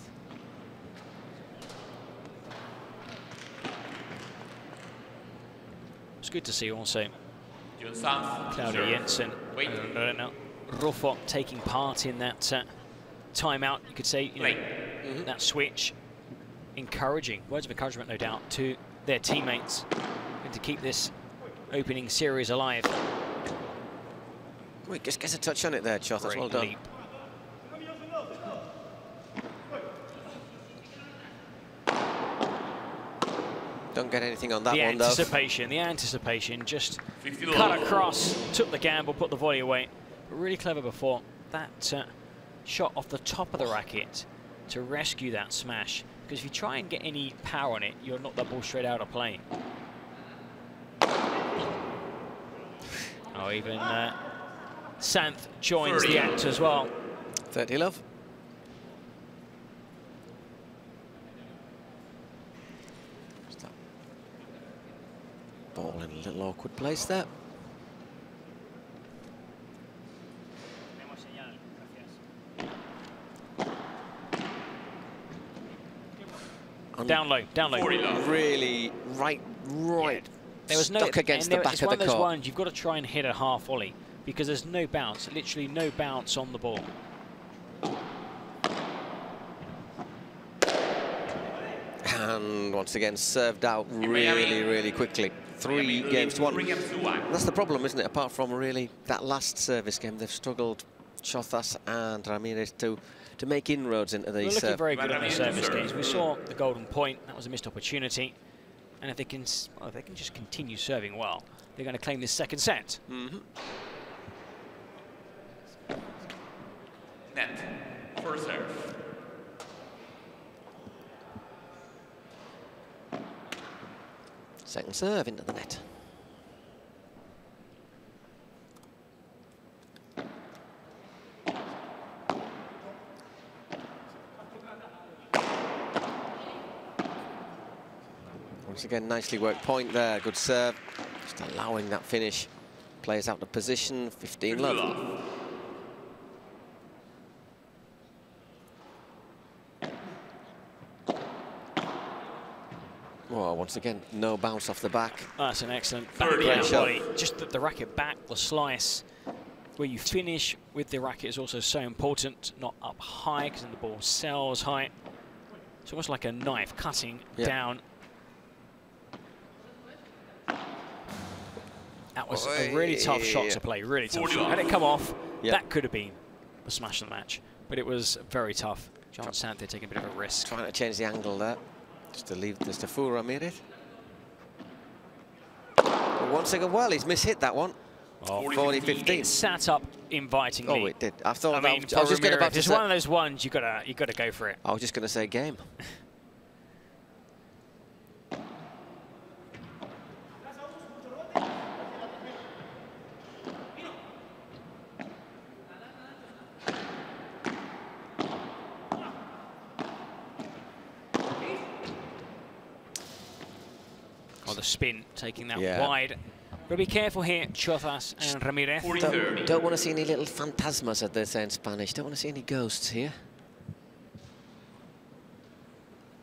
It's good to see also Claudia Jensen and Ruffo taking part in that timeout, you could say, you know, that switch. Encouraging, words of encouragement, no doubt, to their teammates and to keep this opening series alive. Wait, just gets a touch on it there, Chozas. Well done. Leap. Don't get anything on that one, though. The anticipation, just cut across, took the gamble, put the volley away. But really clever before that shot off the top of the racket to rescue that smash. Because if you try and get any power on it, you'll knock that ball straight out of play. Oh, even Sanz joins the act as well. 30 love. Ball in a little awkward place there. Down low, down low. Really, right. Yeah. There was no stuck against the back it's of one the of those court. ones you've got to try and hit a half volley because there's no bounce, literally no bounce on the ball. And once again, served out really quickly. 3-1. That's the problem, isn't it? Apart from really that last service game, they've struggled, Chozas and Ramiirez, to make inroads into the They're looking very good on the service games. We saw the golden point, that was a missed opportunity. And if they can just continue serving well, they're going to claim this second set. Net. First serve. Second serve into the net. Once again, nicely worked point there. Good serve. Just allowing that finish. Plays out the position. 15 love. Well, once again, no bounce off the back. That's an excellent backhand volley. Just the racket back, the slice, where you finish with the racket is also so important. Not up high, because then the ball sails high. It's almost like a knife cutting down. That was a really tough shot to play, really tough shot. Had it come off, that could have been the smash of the match. But it was very tough. Sanz taking a bit of a risk. Trying to change the angle there. Just to leave this to fool Ramiirez. Once again, well, he's mishit that one. Oh, 40-15. It sat up invitingly. Oh, it did. I thought I mean, I was just going to it's one of those ones you gotta go for it. I was just going to say game. Or the spin, taking that wide. But be careful here, Chozas and Ramiirez. Don't want to see any little fantasmas, as they say in Spanish. Don't want to see any ghosts here.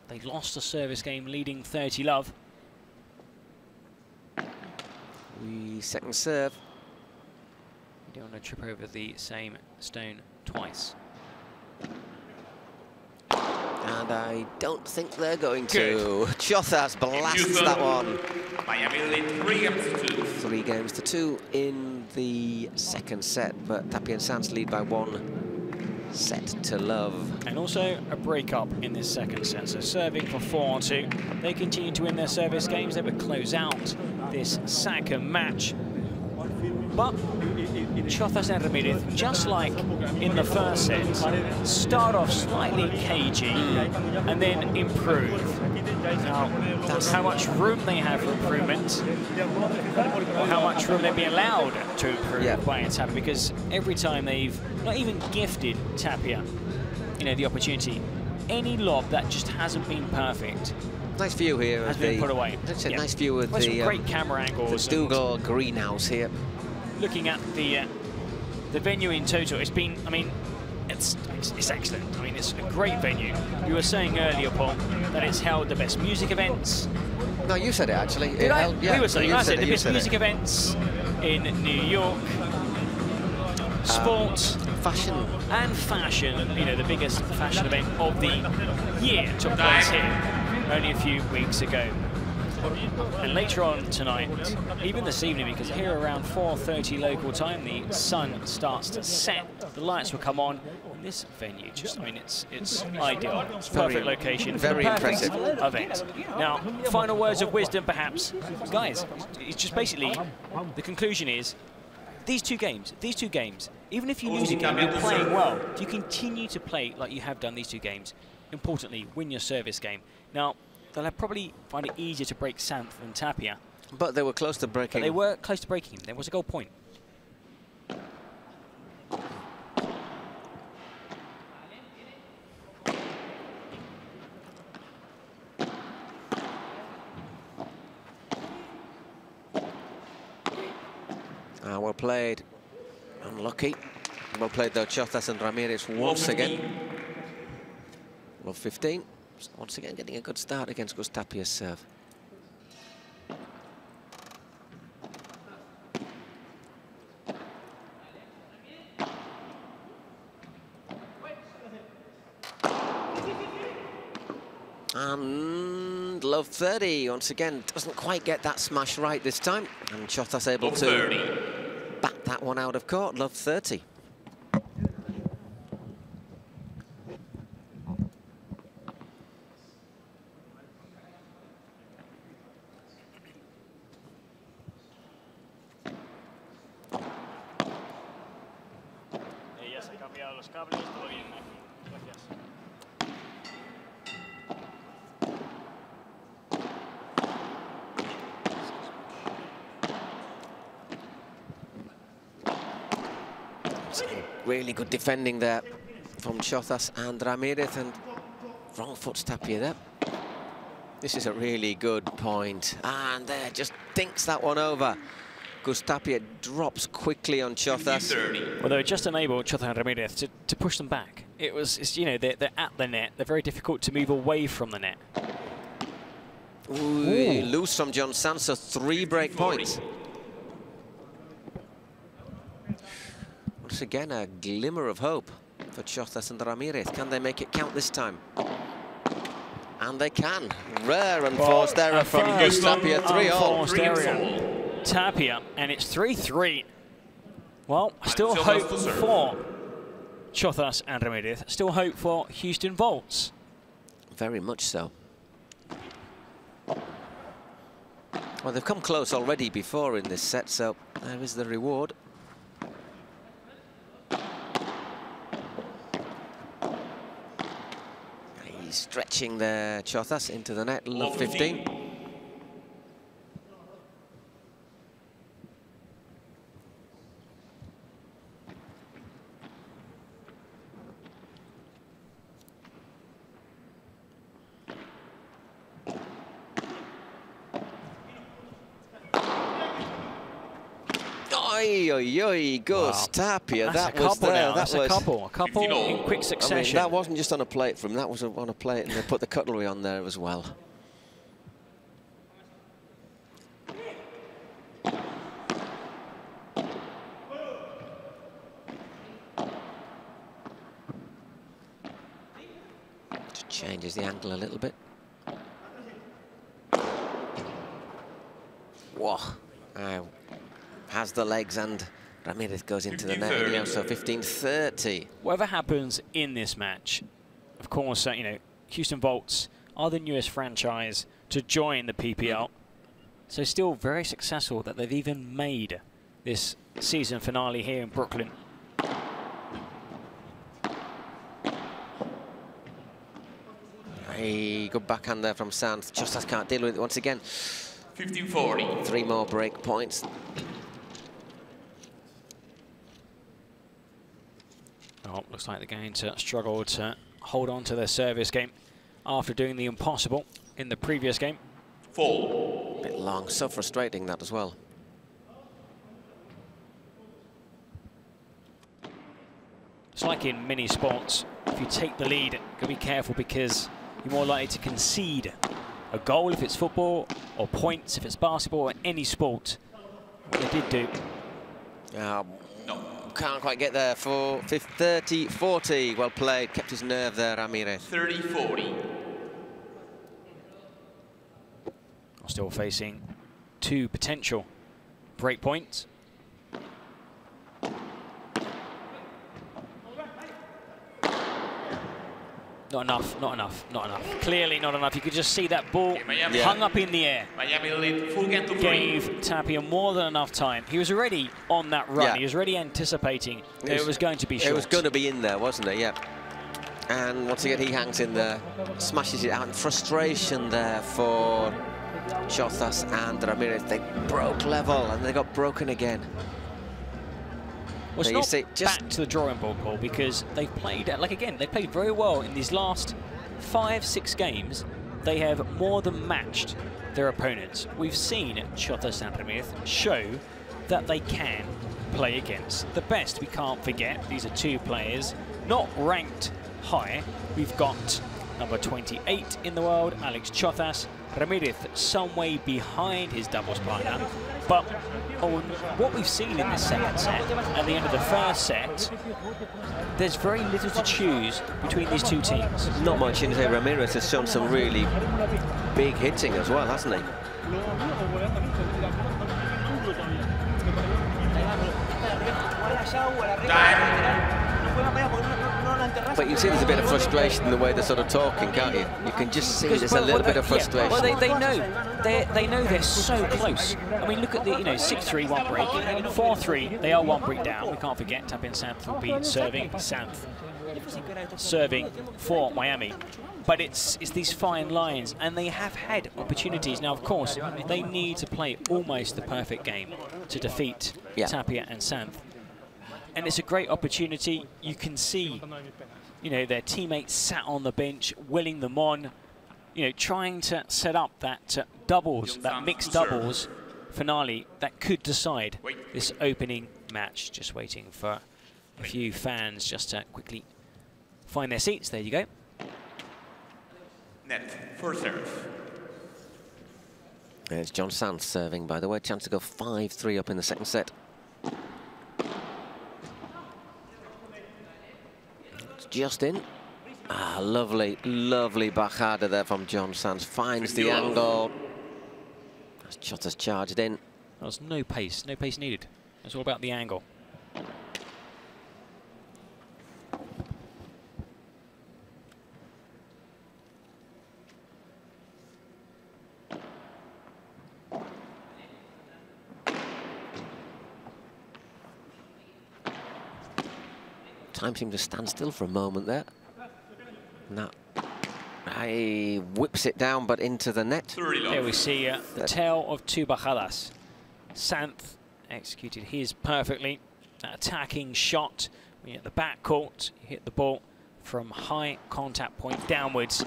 They lost the service game, leading 30-love. Second serve. You don't want to trip over the same stone twice. And I don't think they're going to. Chozas blasts that one. Miami lead 3-2. 3-2 in the second set, but Tapia and Sanz lead by 1-0. And also a break-up in this second set. So serving for 4-2. They continue to win their service games. They would close out this second match. But Chozas and Ramiirez, just like in the first set, start off slightly cagey and then improve. Now, that's how much room they have for improvement, or how much room they'd be allowed to improve by Tapia, because every time they've not even gifted Tapia, the opportunity, any lob that just hasn't been perfect. Nice view here. Has been put away. Nice view of the great camera angles. The Dougal greenhouse here. Looking at the venue in total, it's been, it's excellent. It's a great venue. You were saying earlier, Paul, that it's held the best music events. No, you said it actually. Did I? We were saying, I said the best music events in New York. Sports, fashion, the biggest fashion event of the year took place here only a few weeks ago. And later on tonight, even this evening, because here around 4:30 local time, the sun starts to set, the lights will come on, and this venue just, it's ideal. It's perfect location, very impressive event. Now, final words of wisdom, perhaps, guys. It's just basically the conclusion is these two games. Even if you lose a game, you're playing well. You continue to play like you have done these two games. Importantly, win your service game. Now, they'll probably find it easier to break Sanz than Tapia. But they were close to breaking. They were close to breaking him. There was a goal point. Well played. Unlucky. Well played though, Chozas and Ramiirez once again. Well, 15. Once again, getting a good start against Gus Tapia's serve. And love 30 once again doesn't quite get that smash right this time, and Chozas able to bat that one out of court. Love 30. Really good defending there from Chozas and Ramiirez, and wrong foot Tapia there. This is a really good point, and there just dinks that one over. Gus Tapia drops quickly on Chozas. Well, they were just unable, Chozas and Ramiirez, to push them back. They're at the net. They're very difficult to move away from the net. Ooh. Loose from John Sanz, so 3 break points. Once again, a glimmer of hope for Chozas and Ramiirez. Can they make it count this time? And they can. Rare unforced error from Gus Tapia, 3-all. Tapia, and it's 3-3. Well, still hope for Chozas and Ramiirez. Still hope for Houston Volts. Very much so. Well, they've come close already before in this set, so there is the reward. He's stretching there, Chozas, into the net, love 15. Oi, oi, oi, goes Tapia. That's that was there. That's a couple in quick succession. I mean, that wasn't just on a plate from, that was on a plate, and they put the cutlery on there as well. Just changes the angle a little bit. Whoa. Has the legs, and Ramiirez goes into the net anyway, so 15-30. Whatever happens in this match, of course, you know, Houston Volts are the newest franchise to join the PPL. So still very successful that they've even made this season finale here in Brooklyn. Hey, good backhand there from Sanz. Chozas can't deal with it once again. 15-40. 3 more break points. Oh, looks like they're going to struggle to hold on to their service game after doing the impossible in the previous game. 4. A bit long, so frustrating that as well. It's like in many sports, if you take the lead, you gotta be careful because you're more likely to concede a goal if it's football, or points if it's basketball, or any sport. What they did do. Can't quite get there for 30-40. Well played, kept his nerve there, Ramiirez. 30-40. Still facing 2 potential break points. Not enough, not enough, not enough. Clearly not enough. You could just see that ball hung up in the air. Miami lead full game to 3. Gave Tapia more than enough time. He was already on that run. He was already anticipating that it was going to be short. It was going to be in there, wasn't it? Yeah. And once again, he hangs in there, smashes it out. And frustration there for Chozas and Ramiirez. They broke level, and they got broken again. Well, it's not back to the drawing board, Paul, because they've played, like again, they played very well in these last 5-6 games. They have more than matched their opponents. We've seen Chozas and Ramiirez show that they can play against the best. We can't forget, these are 2 players not ranked high. We've got number 28 in the world, Alex Chozas. Ramiirez some way behind his doubles partner, but on what we've seen in the second set, at the end of the first set, there's very little to choose between these 2 teams. Not much in here. Ramiirez has shown some really big hitting as well, hasn't he? But you see there's a bit of frustration in the way they're sort of talking, can't you? You can just see there's a little bit of frustration. Well, they know they're so close. I mean, look at the 6-3 1 break, 4-3. They are 1 break down. We can't forget Tapia and Sanz will be serving. Sanz serving for Miami. But it's these fine lines, and they have had opportunities. Now, of course, they need to play almost the perfect game to defeat Tapia and Sanz. And it's a great opportunity. You can see, their teammates sat on the bench, willing them on, trying to set up that doubles, that mixed doubles finale that could decide this opening match. Just waiting for a few fans just to quickly find their seats. There you go. Net, first serve. It's John Sanz serving, by the way. Chance to go 5-3 up in the second set. Just in. Lovely, lovely backhanda there from John Sanz. Finds the angle. As Chozas charged in. There was no pace needed. It's all about the angle. Time seemed to stand still for a moment there. And he whips it down, but into the net. Here we see the tale of 2 bajadas. Sanz executed his perfectly. That attacking shot. When you're at the back court, you hit the ball from high contact point downwards.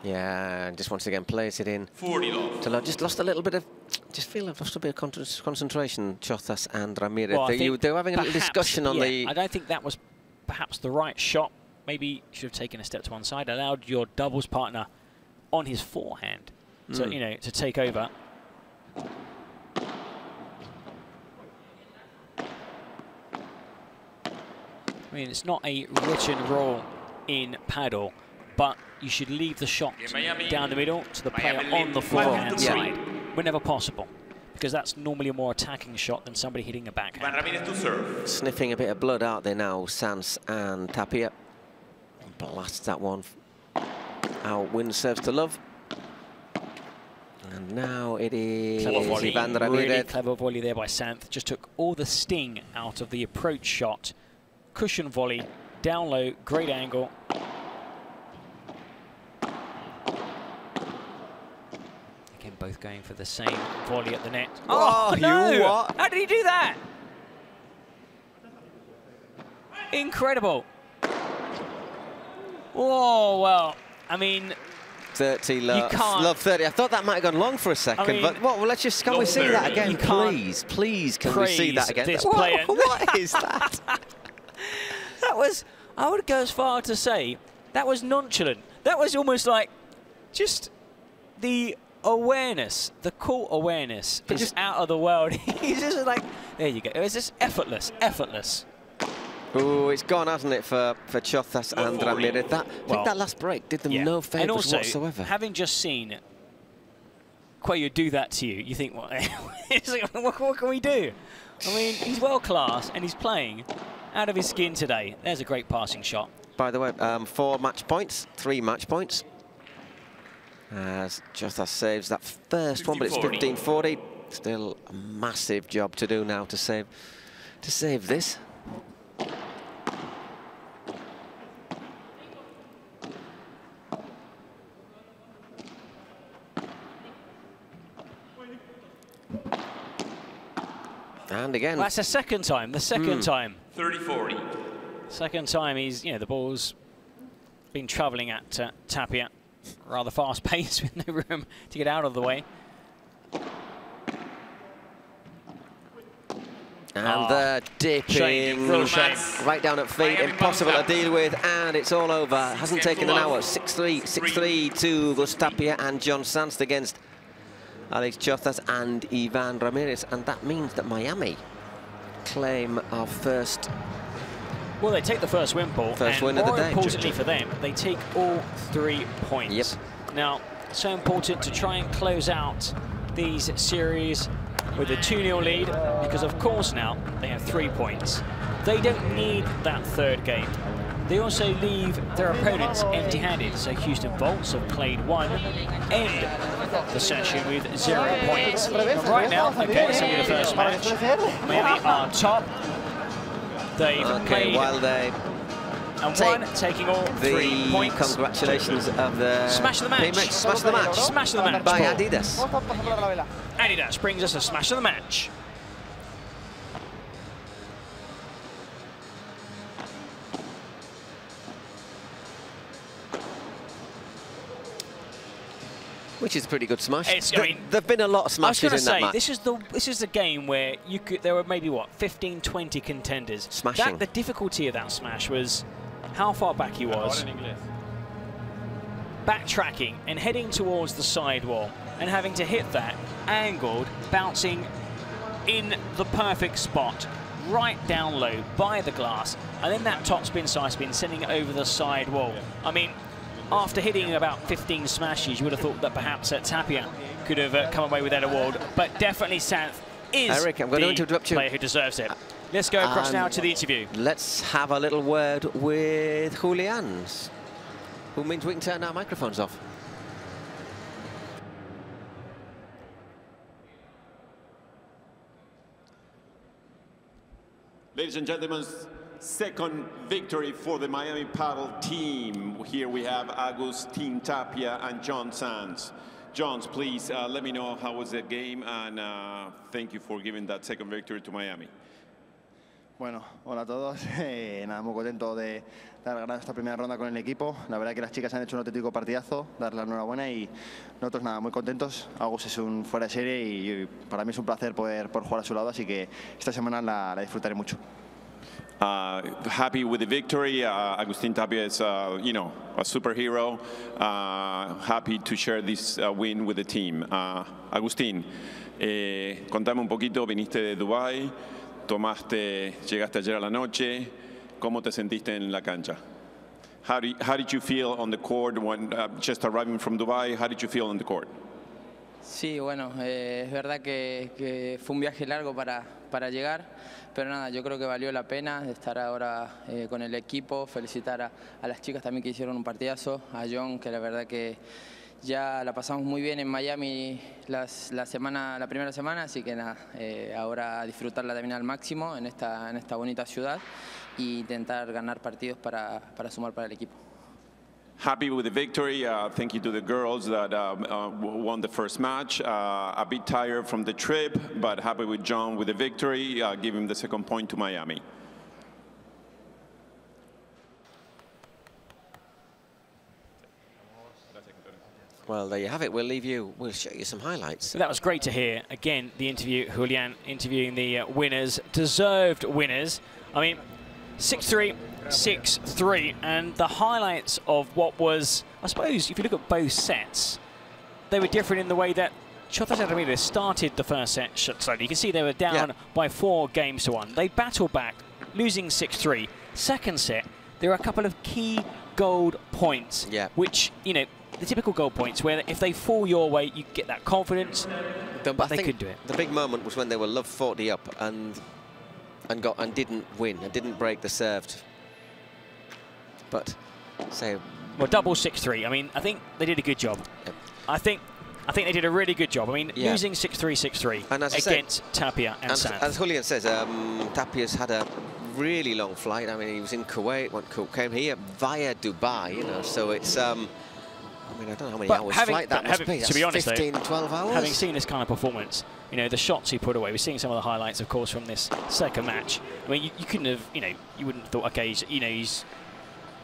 Yeah, and just once again plays it in. 40 love. Just lost a little bit of, I've lost a bit of concentration, Chozas and Ramiirez. Well, they were having a little discussion on the... I don't think that was perhaps the right shot. Maybe you should have taken a step to one side, allowed your doubles partner on his forehand to, you know, to take over. I mean, it's not a written rule in paddle, but you should leave the shot down the middle to the player on the forehand side whenever possible, because that's normally a more attacking shot than somebody hitting a backhand. Ramiirez to serve. Sniffing a bit of blood out there now, Sanz and Tapia. Blasts that one out, wins serves to love. And now it is Ivan Ramiirez. Really clever volley there by Sanz. Just took all the sting out of the approach shot. Cushion volley, down low, great angle. Again, both going for the same volley at the net. Oh, no! You what? How did he do that? Incredible. Oh, well, I mean... 30 love 30. I thought that might have gone long for a second, I mean, but well, let's just, can we see that again, please? Please, can we see that again? This player. What is that? That was, I would go as far to say, that was nonchalant. That was almost like just the awareness, the court awareness is just out of the world. He's just like, there you go. It was just effortless, effortless. Oh, it's gone, hasn't it, for Chozas and Ramiirez. I think that last break did them no favours and also, whatsoever. Having just seen Cuellar do that to you, you think, what can we do? I mean, he's world class and he's playing out of his skin today. There's a great passing shot. By the way, 4 match points, 3 match points. As Chozas saves that first one, but it's 15-40. Still a massive job to do now to save this. And again. Well, that's the second time. The second time. 30-40. Second time he's, you know, the ball's been travelling at Tapia. Rather fast pace with no room to get out of the way. And the dipping right down at feet, impossible to deal with, and it's all over. Hasn't taken an hour. 6-3 to Tapia and John Sanz against Alex Chozas and Ivan Ramiirez, and that means that Miami claim our first. Well, they take the first win, Paul. First win of the day. More importantly for them, they take all 3 points. Yep. Now, so important to try and close out these series with a 2-0 lead, because of course now they have 3 points. They don't need that third game. They also leave their opponents empty-handed. So Houston Volts have played 1, end the session with 0 points. But right now, okay, so the first match, Miami are top. They've played while they and won, taking all 3 points. Congratulations of the smash of the match. Smash of the match. Smash of the match By Paul. Adidas. Adidas brings us a smash of the match. Which is a pretty good smash. I mean, there've been a lot of smashes in that match. This is the game where there were maybe what 15, 20 contenders. Smashing. The difficulty of that smash was how far back he was, backtracking and heading towards the sidewall, and having to hit that angled, bouncing in the perfect spot, right down low by the glass, and then that top spin, side spin, sending it over the sidewall. I mean, after hitting about 15 smashes, you would have thought that perhaps Tapia could have come away with that award, but definitely Sanz is Eric, I'm going to interrupt you. Player who deserves it. Let's go across now to the interview. Let's have a little word with Julian, who means we can turn our microphones off. Ladies and gentlemen, second victory for the Miami Padel team. Here we have Agustin Tapia and John Sanz. Johns, please let me know how was the game, and thank you for giving that second victory to Miami. Bueno, hola a todos. Nada, muy contento de haber ganado esta primera ronda con el equipo. La verdad que las chicas han hecho un auténtico partidazo, darle la enhorabuena y nosotros nada, muy contentos. Agus es un fuera de serie y para mí es un placer poder jugar a su lado, así que esta semana la disfrutaré mucho. Happy with the victory. Agustín Tapia is, you know, a superhero. Happy to share this win with the team. Agustín, contame un poquito, viniste de Dubái, llegaste ayer a la noche, ¿cómo te sentiste en la cancha? How did you feel on the court when just arriving from Dubai? How did you feel on the court? Sí, bueno, es verdad que fue un viaje largo para llegar, pero nada, yo creo que valió la pena de estar ahora con el equipo, felicitar a las chicas también que hicieron un partidazo, a John, que la verdad que ya la pasamos muy bien en Miami la primera semana, así que nada, ahora a disfrutarla también al máximo en esta bonita ciudad e intentar ganar partidos para sumar para el equipo. Happy with the victory. Thank you to the girls that won the first match. A bit tired from the trip, but happy with John with the victory. Give him the second point to Miami. Well, there you have it. We'll show you some highlights. That was great to hear. Again, the interview, Julian interviewing the winners, deserved winners. I mean, 6-3, 6-3, and the highlights of what was, I suppose, if you look at both sets, they were different in the way that Chozas and Ramiirez started the first set slowly. You can see they were down by 4 games to 1. They battled back, losing 6-3. Second set, there are a couple of key gold points, which, you know, the typical gold points where if they fall your way, you get that confidence, but they could do it. The big moment was when they were love 40 up and didn't win, and didn't break the serve. But so, well, double 6-3. I mean, I think they did a good job. I think they did a really good job. I mean, losing 6-3, 6-3 against Tapia and Sanz. As Julian says, Tapia's had a really long flight. I mean, he was in Kuwait, came here via Dubai, you know, so it's I mean, I don't know how many hours flight that must be. To be honest, 15, 12 hours. Having seen this kind of performance, you know, the shots he put away, we're seeing some of the highlights, of course, from this second match. I mean, you couldn't have, you know, you wouldn't have thought, okay, he's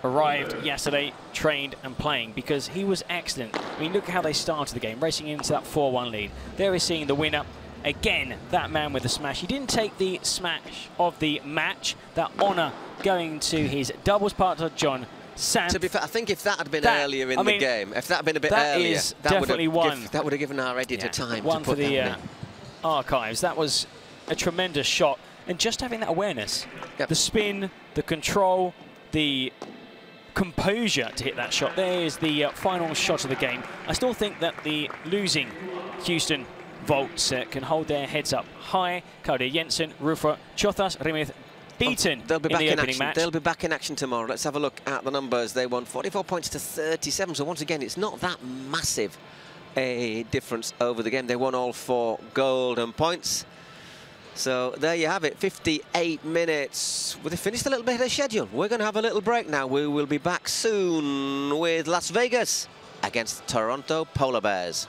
arrived yesterday, trained and playing, because he was excellent. I mean, look at how they started the game, racing into that 4-1 lead. There we're seeing the winner. Again, that man with the smash. He didn't take the smash of the match. That honour going to his doubles partner, John Sanz. To be fair, I think if that had been earlier in the game, if that had been a bit earlier, that would have given our editor time to put that in. Archives. That was a tremendous shot. And just having that awareness, the spin, the control, the composure to hit that shot. There is the final shot of the game. I still think that the losing Houston Volts can hold their heads up high. Claudia Jensen, Rufa, Chozas, Ramiirez beaten they'll be in back the in opening action. match. They'll be back in action tomorrow. Let's have a look at the numbers. They won 44 points to 37. So once again, it's not that massive a difference over the game. They won all 4 golden points. So there you have it, 58 minutes. Well, they finished a little bit ahead of schedule. We're going to have a little break now. We will be back soon with Las Vegas against Toronto Polar Bears.